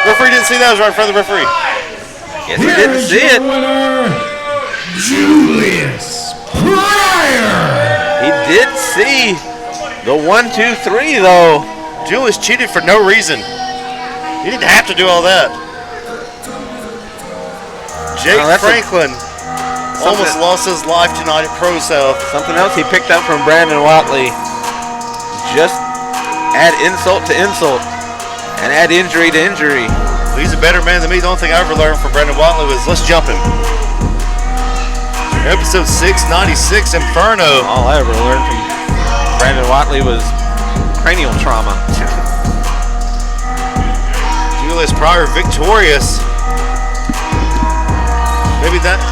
The referee didn't see that, it was right in front of the referee. Yes, he didn't see it. Winner, Julius Pryor. He did see the 1, 2, 3 though. Julius cheated for no reason. He didn't have to do all that. Jake Franklin almost lost his life tonight at ProSouth. Something else he picked up from Brandon Watley. Just add insult to insult and add injury to injury. He's a better man than me. The only thing I ever learned from Brandon Watley was let's jump him. Episode 696, Inferno. All I ever learned from Brandon Watley was cranial trauma. Julius Pryor victorious. Maybe that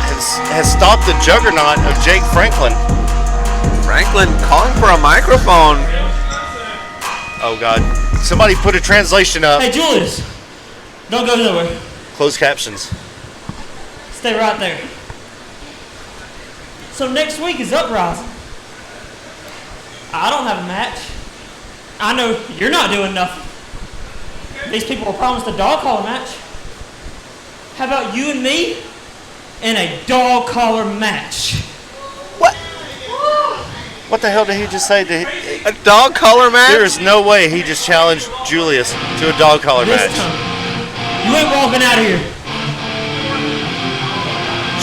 has stopped the juggernaut of Jake Franklin. Franklin calling for a microphone. Oh, God. Somebody put a translation up. Hey, Julius. Don't go nowhere. Closed captions. Stay right there. So next week is Uprising. I don't have a match. I know you're not doing nothing. These people were promised a dog collar match. How about you and me in a dog collar match? What? What the hell did he just say? A dog collar match? There is no way he just challenged Julius to a dog collar match. You ain't walking out of here.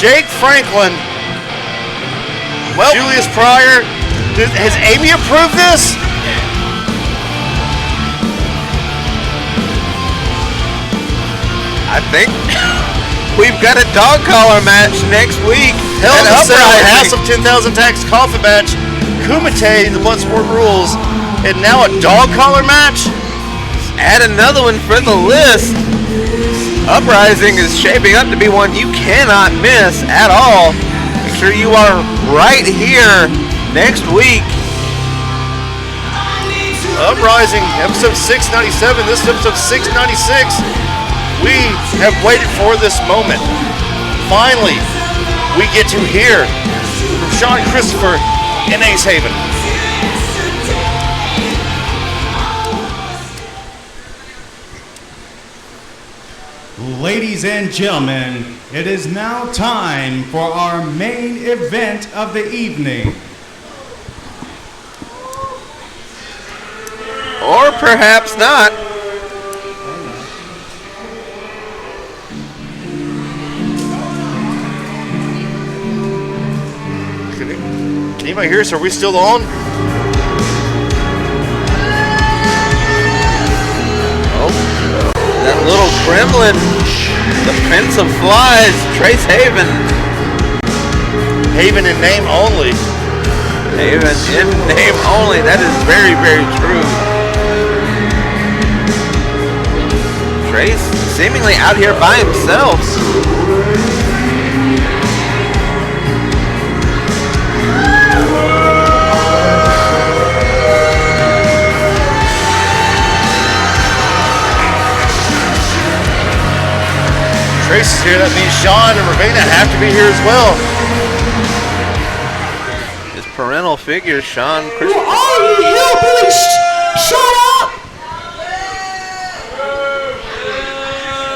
Jake Franklin. Well, Julius Pryor. Has Amy approved this? I think we've got a dog collar match next week. Hell in a Cell, House of 10,000 Tax coffin match. Kumite, the Bloodsport rules. And now a dog collar match? Add another one for the list. Uprising is shaping up to be one you cannot miss at all. Make sure you are right here next week. Uprising, episode 697. This is episode 696. We have waited for this moment. Finally, we get to hear from Sean Christopher in Ace Haven. Ladies and gentlemen, it is now time for our main event of the evening. Or perhaps not. Can anybody hear us? Are we still on? Oh, that little gremlin, the Prince of Flies, Trace Haven. Haven in name only. Haven in name only. That is very, very true. Trace seemingly out here by himself. Trace is here. That means Sean and Ravina have to be here as well. His parental figure, Sean Who are you, hillbilly? Shut up!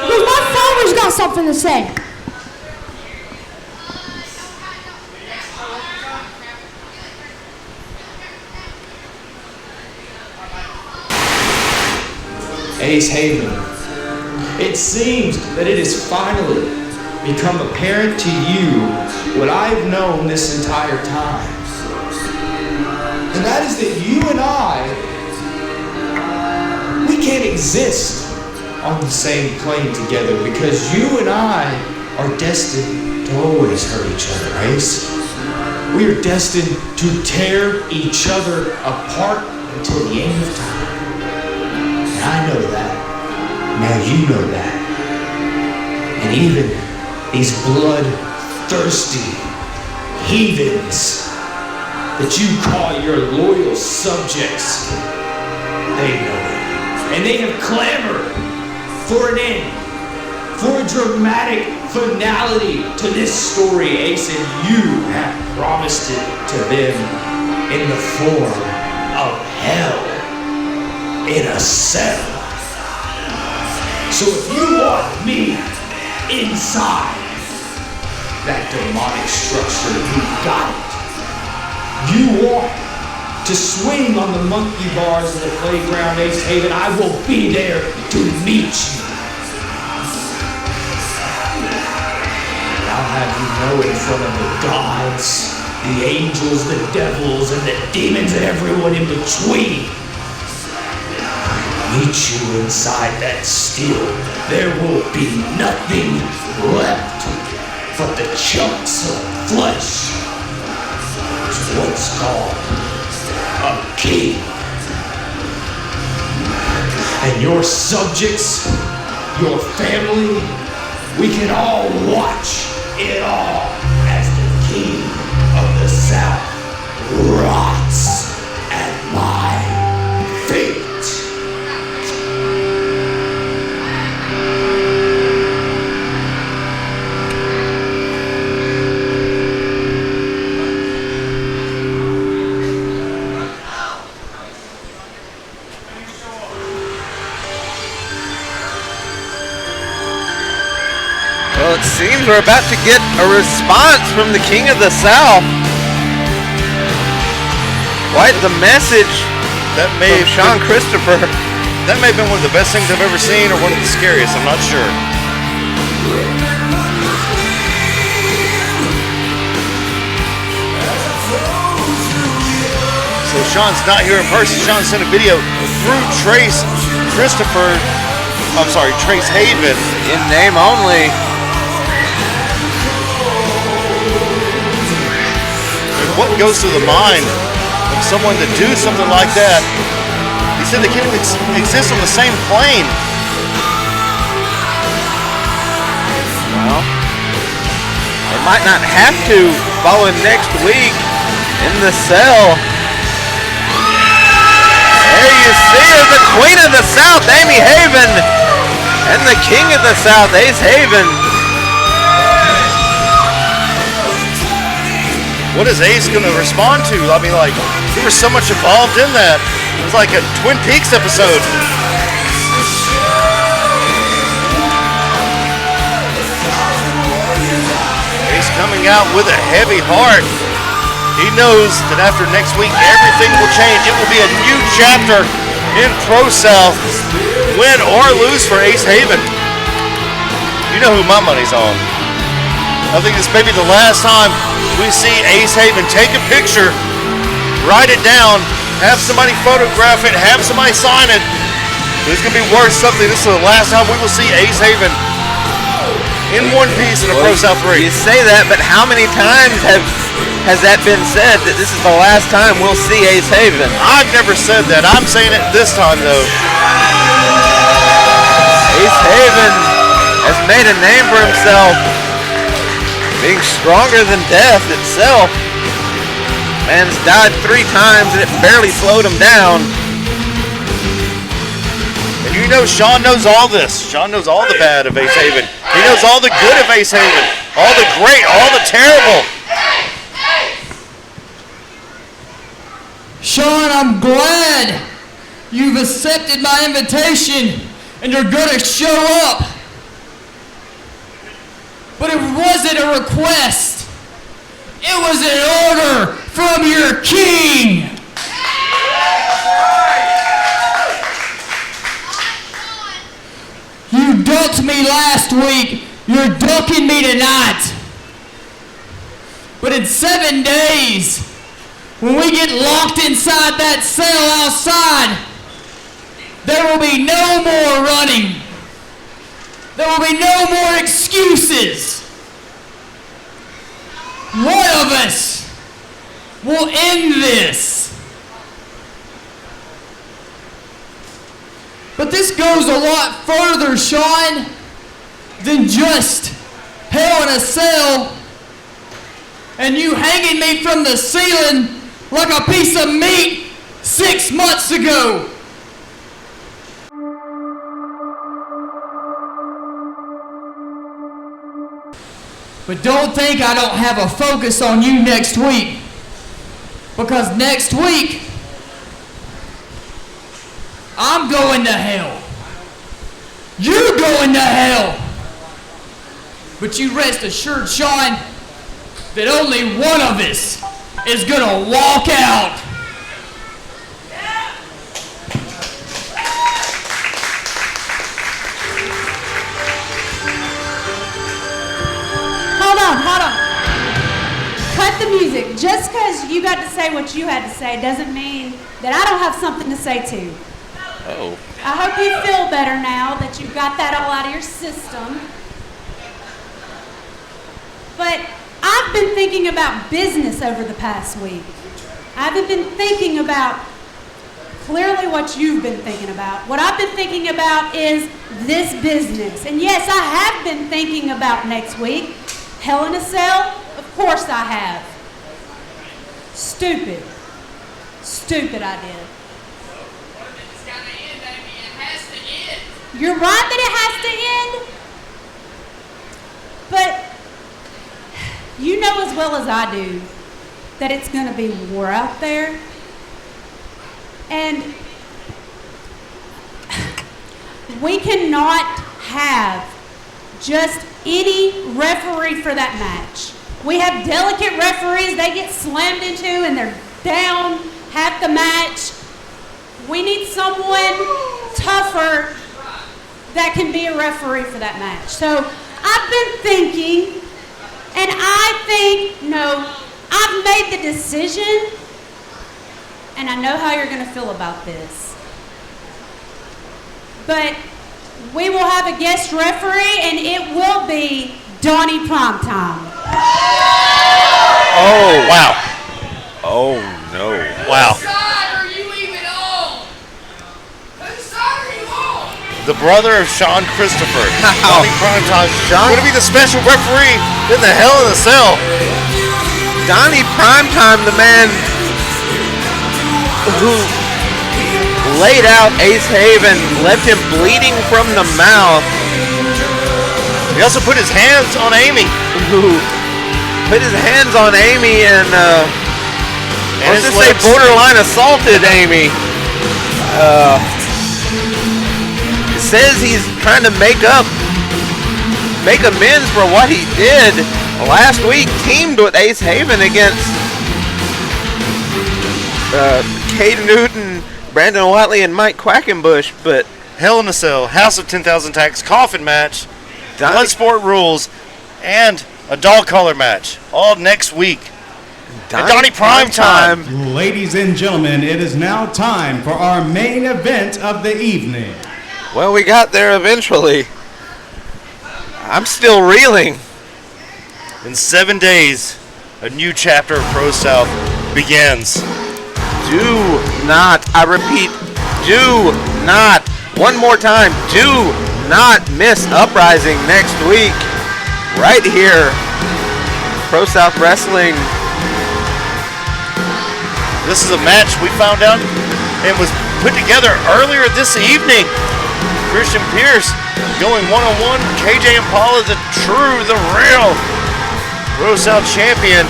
Because my father's got something to say. Ace Haven. It seems that it has finally become apparent to you what I've known this entire time. And that is that you and I, we can't exist on the same plane together because you and I are destined to always hurt each other, Ace. We are destined to tear each other apart until the end of time. And I know that. Now you know that. And even these blood-thirsty heathens that you call your loyal subjects, they know it. And they have clamored for an end, for a dramatic finality to this story, Ace, and you have promised it to them in the form of hell in a cell. So if you want me inside that demonic structure, you got it. You want to swing on the monkey bars of the playground, Ace Haven, I will be there to meet you. And I'll have you know in front of the gods, the angels, the devils, and the demons, and everyone in between. Meet you inside that steel. There will be nothing left but the chunks of flesh. It's what's called a king. And your subjects, your family, we can all watch it all as the king of the South rots at my feet. Well, it seems we're about to get a response from the King of the South. Quite the message That may from Sean Christopher. That may have been one of the best things I've ever seen, or one of the scariest. I'm not sure. So Sean's not here in person. Sean sent a video through Trace Haven. In name only. What goes through the mind of someone to do something like that? He said they can't even exist on the same plane. Well, they might not have to following next week in the cell. There you see her, the Queen of the South, Amy Haven, and the King of the South, Ace Haven. What is Ace going to respond to? I mean, like, there was so much involved in that. It was like a Twin Peaks episode. Ace coming out with a heavy heart. He knows that after next week, everything will change. It will be a new chapter in ProSouth, win or lose for Ace Haven. You know who my money's on. I think this may be the last time we see Ace Haven take a picture, write it down, have somebody photograph it, have somebody sign it. It's going to be worth something. This is the last time we will see Ace Haven in one piece in a ProSouth ring. You say that, but how many times has that been said that this is the last time we'll see Ace Haven? I've never said that. I'm saying it this time, though. Ace Haven has made a name for himself, being stronger than death itself. Man's died 3 times and it barely slowed him down. And you know Sean knows all this. Sean knows all the bad of Ace Haven. He knows all the good of Ace Haven. All the great, all the terrible. Sean, I'm glad you've accepted my invitation and you're gonna show up. But it wasn't a request. It was an order from your king. You dunked me last week. You're dunking me tonight. But in 7 days, when we get locked inside that cell outside, there will be no more running. There will be no more excuses. One of us will end this. But this goes a lot further, Sean, than just Hell in a Cell and you hanging me from the ceiling like a piece of meat 6 months ago. But don't think I don't have a focus on you next week. Because next week, I'm going to hell. You're going to hell. But you rest assured, Sean, that only one of us is going to walk out. Hold on. Cut the music. Just because you got to say what you had to say doesn't mean that I don't have something to say too. Oh. I hope you feel better now that you've got that all out of your system. But I've been thinking about business over the past week. I haven't been thinking about clearly what you've been thinking about. What I've been thinking about is this business. And yes, I have been thinking about next week. Hell in a Cell? Of course I have. Stupid idea. It's gotta end, Amy. It has to end. You're right that it has to end. But you know as well as I do that it's going to be war out there. And we cannot have just any referee for that match. We have delicate referees, they get slammed into and they're down half the match. We need someone tougher that can be a referee for that match. So I've been thinking, and I think, no, I've made the decision, and I know how you're going to feel about this. But we will have a guest referee, and it will be Donnie Primetime. Oh, wow. Oh, no. Wow. Whose side are you even on? Whose side are you on? The brother of Sean Christopher, Donnie Primetime, going to be the special referee in the Hell in a Cell. Donnie Primetime, the man who laid out Ace Haven, left him bleeding from the mouth. He also put his hands on Amy. Who put his hands on Amy and let's just say lips. borderline assaulted Amy. Says he's trying to make amends for what he did last week. Teamed with Ace Haven against Cade Newton, Brandon Watley, and Mike Quackenbush. But Hell in a Cell, House of 10,000 Thacs, coffin match, Bloodsport rules, and a dog collar match, all next week. Donnie Primetime. Ladies and gentlemen, it is now time for our main event of the evening. Well, we got there eventually. I'm still reeling. In 7 days, a new chapter of ProSouth begins. Do not, I repeat, do not, one more time, do not miss Uprising next week. Right here, ProSouth Wrestling. This is a match we found out and was put together earlier this evening. Christian Pierce going one-on-one. KJ Impala, the real ProSouth champion.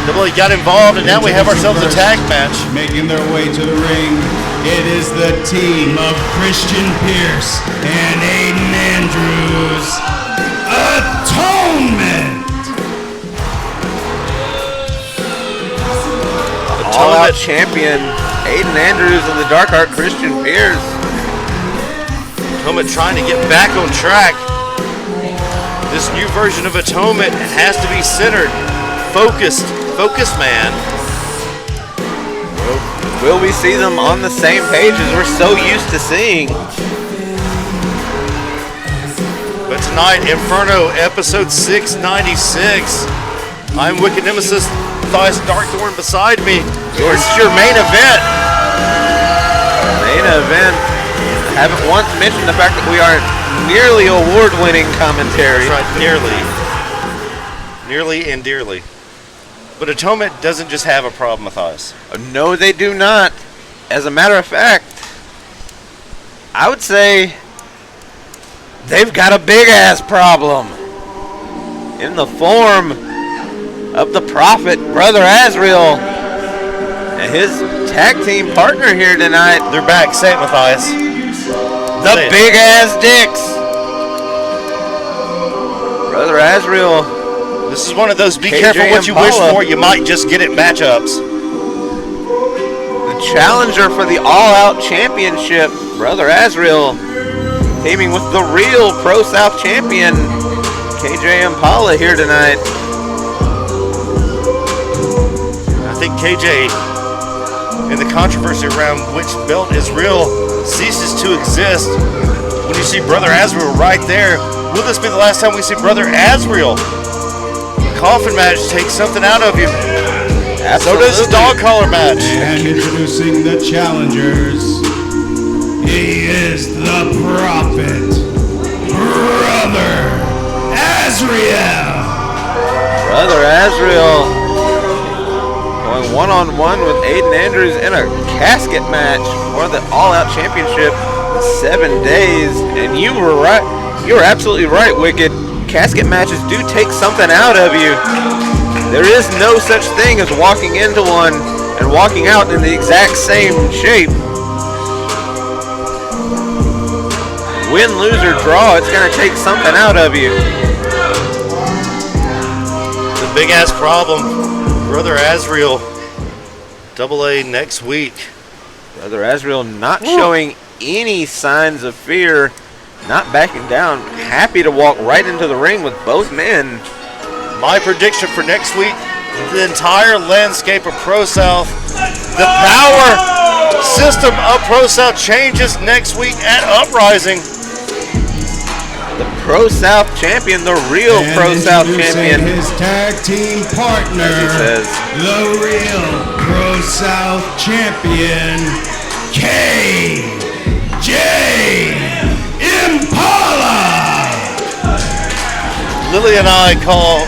Double got involved, and now we have ourselves a tag match. Making their way to the ring, it is the team of Christian Pierce and Aiden Andrews. Atonement! All-out champion Aiden Andrews and the Dark Art Christian Pierce. Atonement trying to get back on track. This new version of Atonement has to be centered, focused man. Will we see them on the same page as we're so used to seeing? But tonight, Inferno, episode 696. I'm Wicked Nemesis, Thias Darkthorn beside me. It's your main event. Main event. I haven't once mentioned the fact that we are nearly award-winning commentary. That's right, nearly and dearly. But Atonement doesn't just have a problem with us. No, they do not. As a matter of fact, I would say they've got a big-ass problem in the form of the Prophet, Brother Azrael, and his tag team partner here tonight. They're back. Say it, Matthias. The big-ass dicks. Brother Azrael. This is one of those be KJ careful what you wish Impala. for, you might just get it matchups. The challenger for the All-Out Championship, Brother Azrael, teaming with the real ProSouth champion, KJ Impala, here tonight. I think KJ, in the controversy around which belt is real, ceases to exist when you see Brother Azrael right there. Will this be the last time we see Brother Azrael? A coffin match takes something out of you. So does the dog collar match. And introducing the challengers, he is the Prophet, Brother Azrael. Brother Azrael going one-on-one with Aiden Andrews in a casket match for the All-Out Championship in 7 days. And you were right. You were absolutely right, Wicked. Casket matches do take something out of you. There is no such thing as walking into one and walking out in the exact same shape. Win, lose, or draw, it's going to take something out of you. The big-ass problem. Brother Azrael, AA next week. Brother Azrael not showing any signs of fear, not backing down, happy to walk right into the ring with both men. My prediction for next week, the entire landscape of ProSouth, the power system of ProSouth changes next week at Uprising. The ProSouth champion, the real And ProSouth introducing champion. his tag team partner, As he says. the real ProSouth champion, KJ Impala. Lily and I call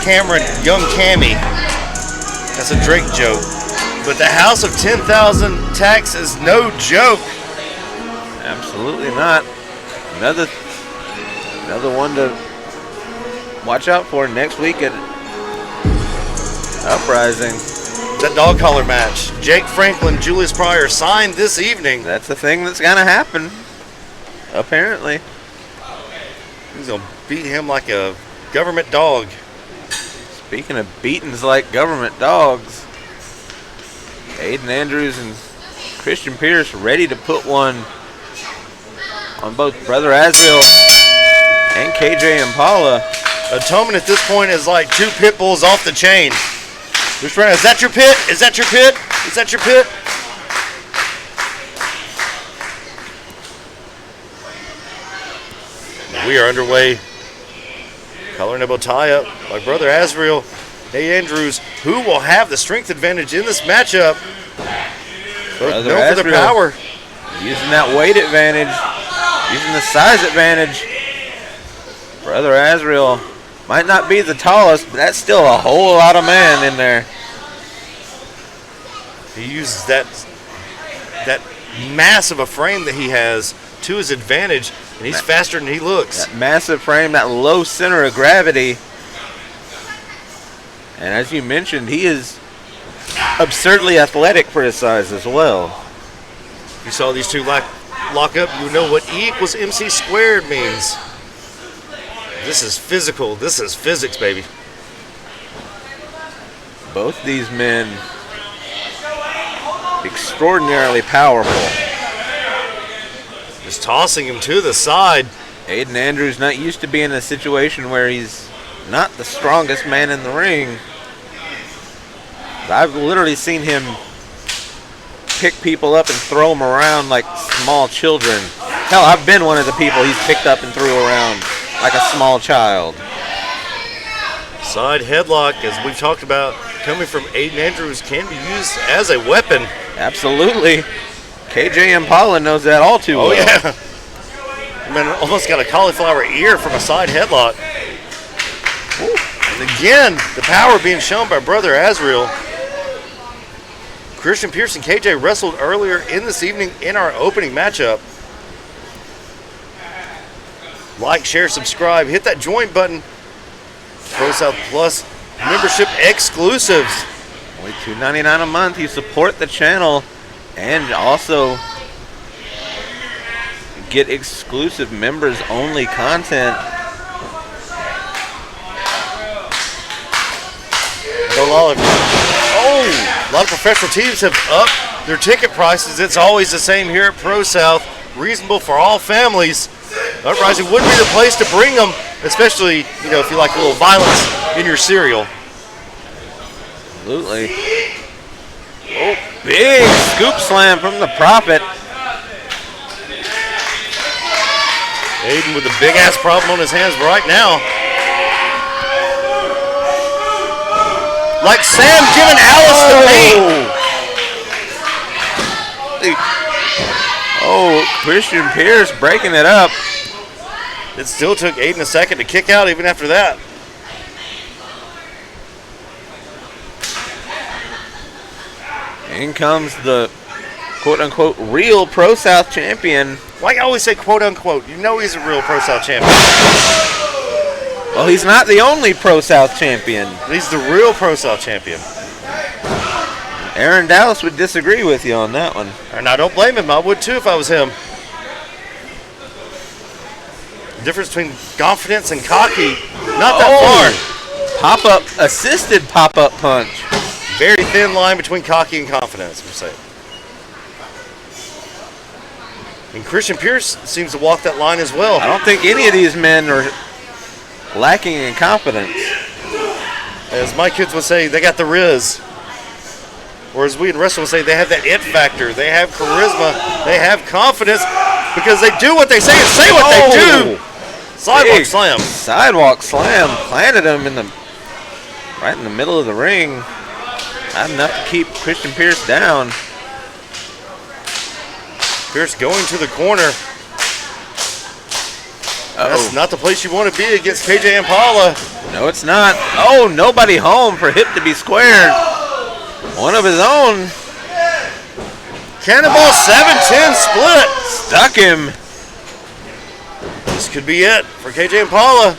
Cameron Young Cammy. That's a Drake joke. But the House of 10,000 Thacs is no joke. Absolutely not. Another one to watch out for next week at Uprising. That dog collar match. Jake Franklin, Julius Pryor signed this evening. That's the thing that's gonna happen. Apparently. He's gonna beat him like a government dog. Speaking of beatings like government dogs, Aiden Andrews and Christian Pierce ready to put one on both Brother Azrael and KJ Impala. Atonement at this point is like two pit bulls off the chain. Is that your pit? Is that your pit? Is that your pit? We are underway. Collar and elbow tie up by Brother Azrael. Hey Andrews, who will have the strength advantage in this matchup? Both known for their power. Using that weight advantage, using the size advantage. Brother Azrael might not be the tallest, but that's still a whole lot of man in there. He uses that mass of a frame that he has to his advantage, and he's faster than he looks. That massive frame, that low center of gravity. And as you mentioned, he is absurdly athletic for his size as well. If you saw these two lock up, you know what E equals MC squared means. This is physical. This is physics, baby. Both these men extraordinarily powerful. Just tossing him to the side. Aiden Andrews not used to being in a situation where he's not the strongest man in the ring. I've literally seen him pick people up and throw them around like small children. Hell, I've been one of the people he's picked up and threw around. like a small child. Side headlock, as we've talked about, coming from Aiden Andrews, can be used as a weapon. Absolutely. KJ Impala knows that all too well. Oh, yeah. I mean, almost got a cauliflower ear from a side headlock. And again, the power being shown by Brother Azrael. Christian Pierce and KJ wrestled earlier in this evening in our opening matchup. Like, share, subscribe, hit that join button. ProSouth Plus membership exclusives. Only $2.99 a month. You support the channel and also get exclusive members only content. A lot of professional teams have upped their ticket prices. It's always the same here at ProSouth. Reasonable for all families. Uprising would be the place to bring them, especially, you know, if you like a little violence in your cereal. Absolutely. Oh, big scoop slam from the Prophet. Aiden with a big ass problem on his hands right now. Like Sam giving Alice the beat. Oh, Christian Pierce breaking it up. It still took Aiden a second to kick out even after that. In comes the quote-unquote real ProSouth champion. Why you always say quote-unquote? You know he's a real ProSouth champion. Well, he's not the only ProSouth champion. He's the real ProSouth champion. Aaron Dallas would disagree with you on that one. And I don't blame him. I would too if I was him. The difference between confidence and cocky, not that far. Pop-up, assisted pop-up punch. Very thin line between cocky and confidence, per se. And Christian Pierce seems to walk that line as well. I don't think any of these men are lacking in confidence. As my kids would say, they got the Riz. Or as we in wrestling would say, they have that it factor. They have charisma. They have confidence because they do what they say and say what they do. Sidewalk slam. Sidewalk slam. Planted him right in the middle of the ring. Not enough to keep Christian Pierce down. Pierce going to the corner. That's not the place you want to be against KJ Impala. No, it's not. Oh, nobody home for hip to be squared. One of his own. Cannonball 7-10 split. Stuck him. This could be it for KJ Impala.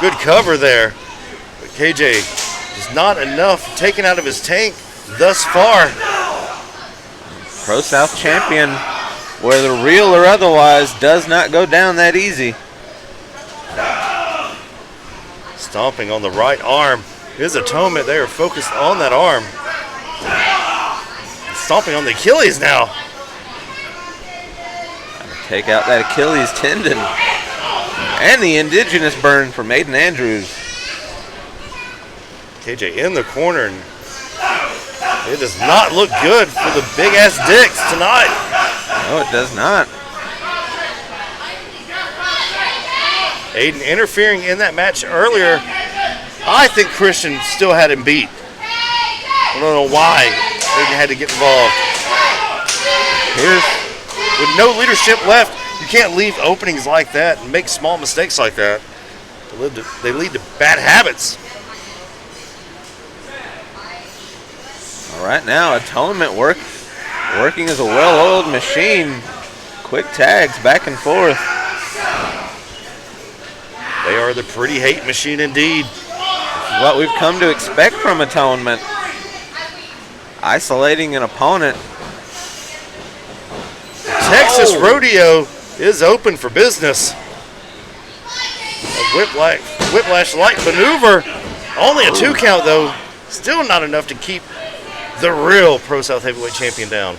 Good cover there. But KJ is not enough taken out of his tank thus far. ProSouth champion, whether real or otherwise, does not go down that easy. Stomping on the right arm. His atonement, they are focused on that arm. Stomping on the Achilles now. Take out that Achilles tendon. And the indigenous burn from Aiden Andrews. KJ in the corner. And it does not look good for the big ass dicks tonight. No, it does not. Aiden interfering in that match earlier. I think Christian still had him beat. I don't know why Aiden had to get involved. Here's, with no leadership left, you can't leave openings like that and make small mistakes like that. They lead to bad habits. All right, now atonement working as a well-oiled machine. Quick tags back and forth. They are the pretty hate machine indeed. What we've come to expect from atonement. Isolating an opponent. Texas Rodeo is open for business. A whiplash-like maneuver. Only a 2 count though. Still not enough to keep the real ProSouth Heavyweight Champion down.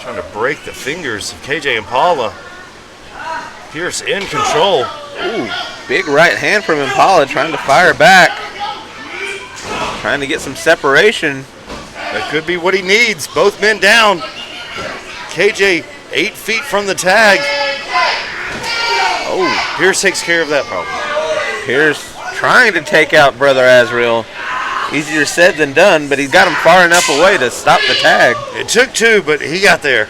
Trying to break the fingers of KJ Impala. Pierce in control. Ooh, big right hand from Impala trying to fire back. Trying to get some separation. That could be what he needs. Both men down. KJ 8 feet from the tag. Oh, Pierce takes care of that problem. Pierce trying to take out Brother Azrael. Easier said than done, but he got him far enough away to stop the tag. It took 2, but he got there.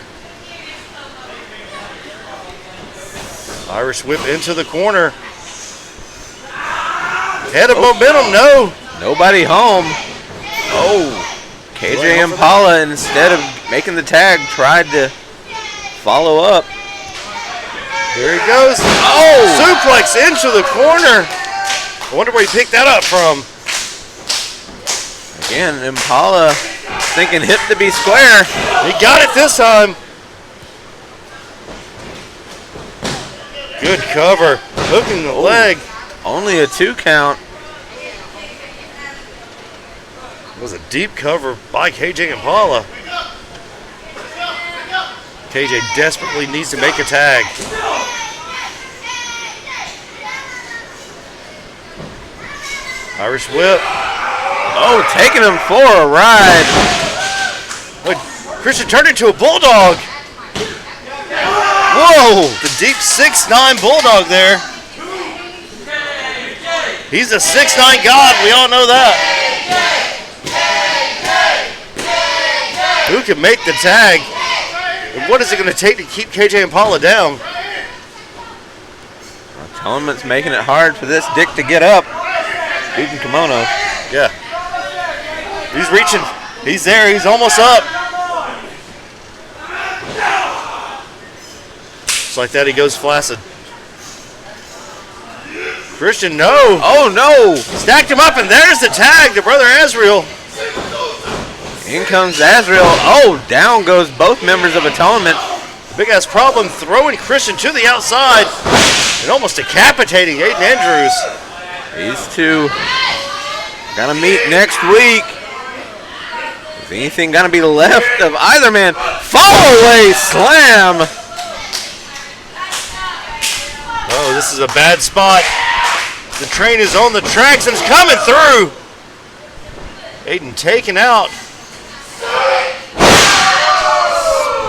Irish whip into the corner. Head of momentum, no. Nobody home. Oh, KJ Impala, instead of making the tag, tried to follow up. Here he goes. Oh, suplex into the corner. I wonder where he picked that up from. Again, Impala thinking hip to be square. He got it this time. Good cover. Hooking the leg. Only a 2 count. It was a deep cover by KJ Impala. KJ desperately needs to make a tag. Irish whip. Oh, taking him for a ride. But Christian turned into a bulldog. Whoa, the deep 6'9" bulldog there. He's a 6'9" god, we all know that. Who can make the tag? And what is it going to take to keep KJ Impala down? Atonement's making it hard for this Dick to get up. Dude in kimono. Yeah. He's reaching. He's there. He's almost up. Just like that, he goes flaccid. Christian, no. Oh, no. Stacked him up, and there's the tag to Brother Azrael. In comes Azrael. Oh, down goes both members of Atonement. Big ass problem throwing Christian to the outside and almost decapitating Aiden Andrews. These two gonna meet next week. Is anything gonna be left of either man? Fall away slam. Oh, this is a bad spot. The train is on the tracks and it's coming through. Aiden taken out.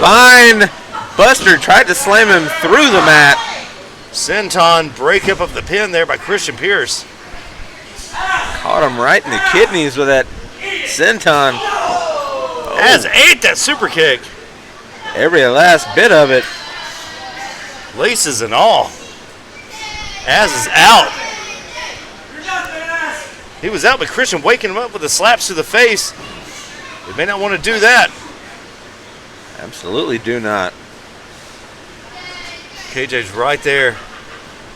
Spine Buster tried to slam him through the mat. Senton breakup of the pin there by Christian Pierce. Caught him right in the kidneys with that senton. Az ate that super kick. Every last bit of it. Laces and all. Az is out. He was out, but Christian waking him up with the slaps to the face. He may not want to do that. Absolutely do not. KJ's right there.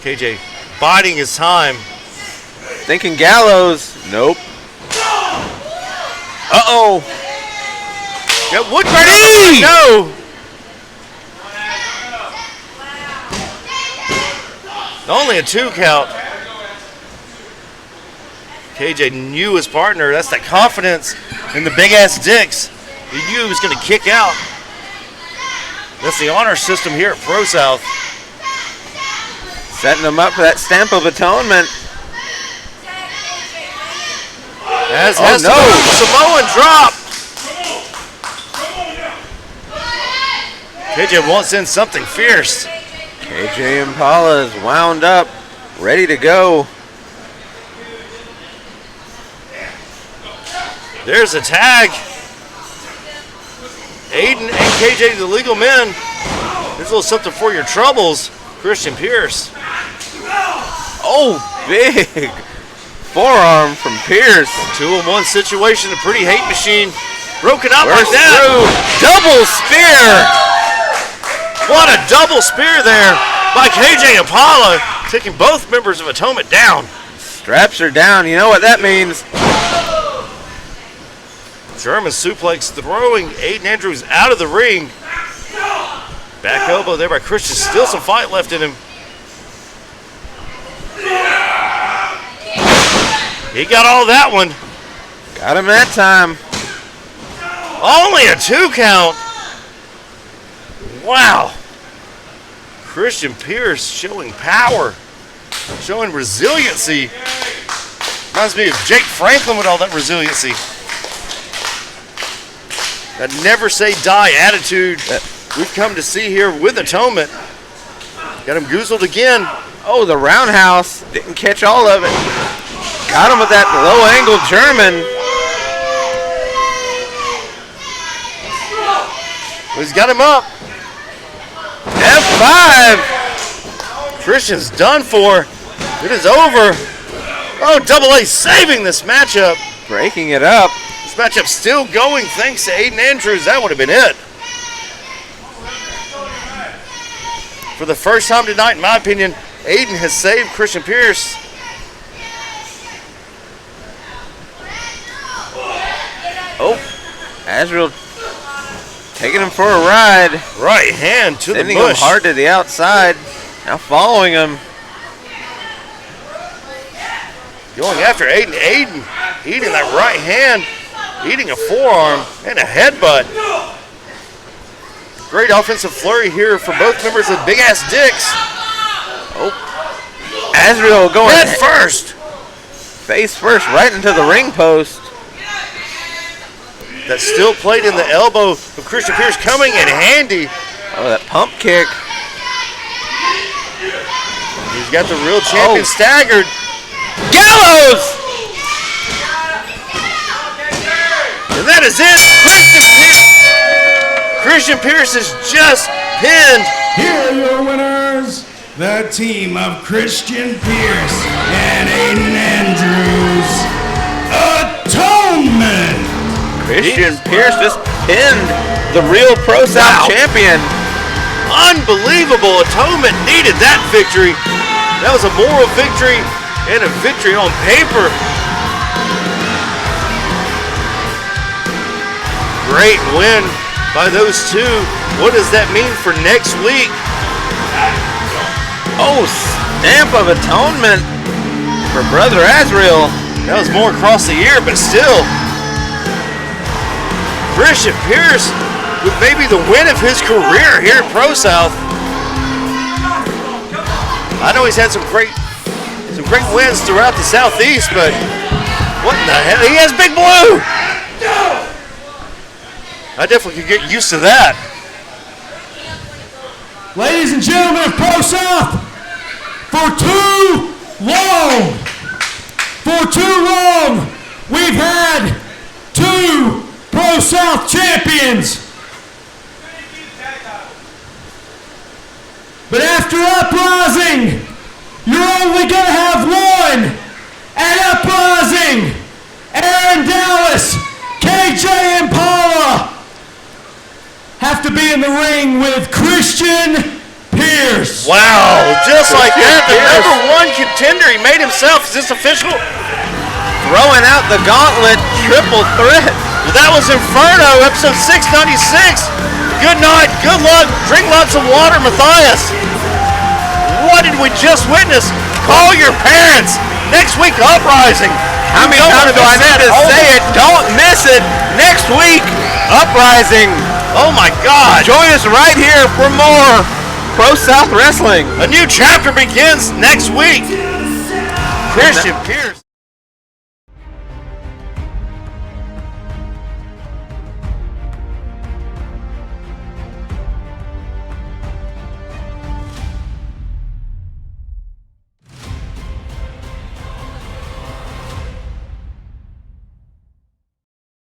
KJ biding his time. Thinking gallows. Nope. Uh-oh. Got Woodburn. No. Only a 2 count. KJ knew his partner. That's the confidence in the big-ass dicks. He knew he was going to kick out. That's the honor system here at ProSouth. Setting them up for that stamp of atonement. As has no Samoan drop. KJ wants in something fierce. KJ Impala is wound up, ready to go. There's a tag. Aiden and KJ, the legal men. There's a little something for your troubles. Christian Pierce. Oh, big forearm from Pierce. 2-on-1 situation, a pretty hate machine. Broken up Burst like that. Through. Double spear. What a double spear there by KJ Impala, taking both members of Atonement down. Straps are down. You know what that means. German suplex throwing Aiden Andrews out of the ring. Back elbow there by Christian. Still some fight left in him. He got all that one. Got him that time. Only a 2 count. Wow. Christian Pierce showing power. Showing resiliency. Reminds me of Jake Franklin with all that resiliency. That never say die attitude that we've come to see here with Atonement. Got him goozled again. Oh, the roundhouse. Didn't catch all of it. Got him with that low angle German. He's got him up. F5. Christian's done for. It is over. Oh, Double A saving this matchup. Breaking it up. This matchup still going thanks to Aiden Andrews. That would have been it. For the first time tonight, in my opinion, Aiden has saved Christian Pierce. Oh, Azrael taking him for a ride. Right hand to the bush. Sending him hard to the outside. Now following him. Going after Aiden. Aiden eating that right hand, eating a forearm and a headbutt. Great offensive flurry here for both members of Big Ass Dicks. Oh, Azrael going head first. Face first right into the ring post. That's still played in the elbow of Christian Pierce, coming in handy. Oh, that pump kick. He's got the real champion staggered. Gallows! And that is it. Christian Pierce is just pinned. Here are your winners, the team of Christian Pierce and Aiden Andrews. Atonement! Christian Pierce just pinned the real ProSouth champion. Unbelievable. Atonement needed that victory. That was a moral victory and a victory on paper. Great win by those two. What does that mean for next week? Oh, stamp of atonement for Brother Azrael. That was more across the year, but still. Christian Pierce with maybe the win of his career here at ProSouth. I know he's had some great wins throughout the Southeast, but what in the hell? He has Big Blue! I definitely could get used to that. Ladies and gentlemen of ProSouth, for too long, we've had two ProSouth champions. But after Uprising, you're only going to have one. At Uprising, Aaron Dallas, KJ Impala have to be in the ring with Christian Pierce. Wow, just like that, the #1 contender, he made himself. Is this official? Throwing out the gauntlet, triple threat. Well, that was Inferno, episode 696. Good night, good luck, drink lots of water, Matthias. What did we just witness? Call your parents. Next week, Uprising. How many times do I need to say it? Don't miss it. Next week, Uprising. Oh my God. Join us right here for more ProSouth Wrestling. A new chapter begins next week. Christian Pierce.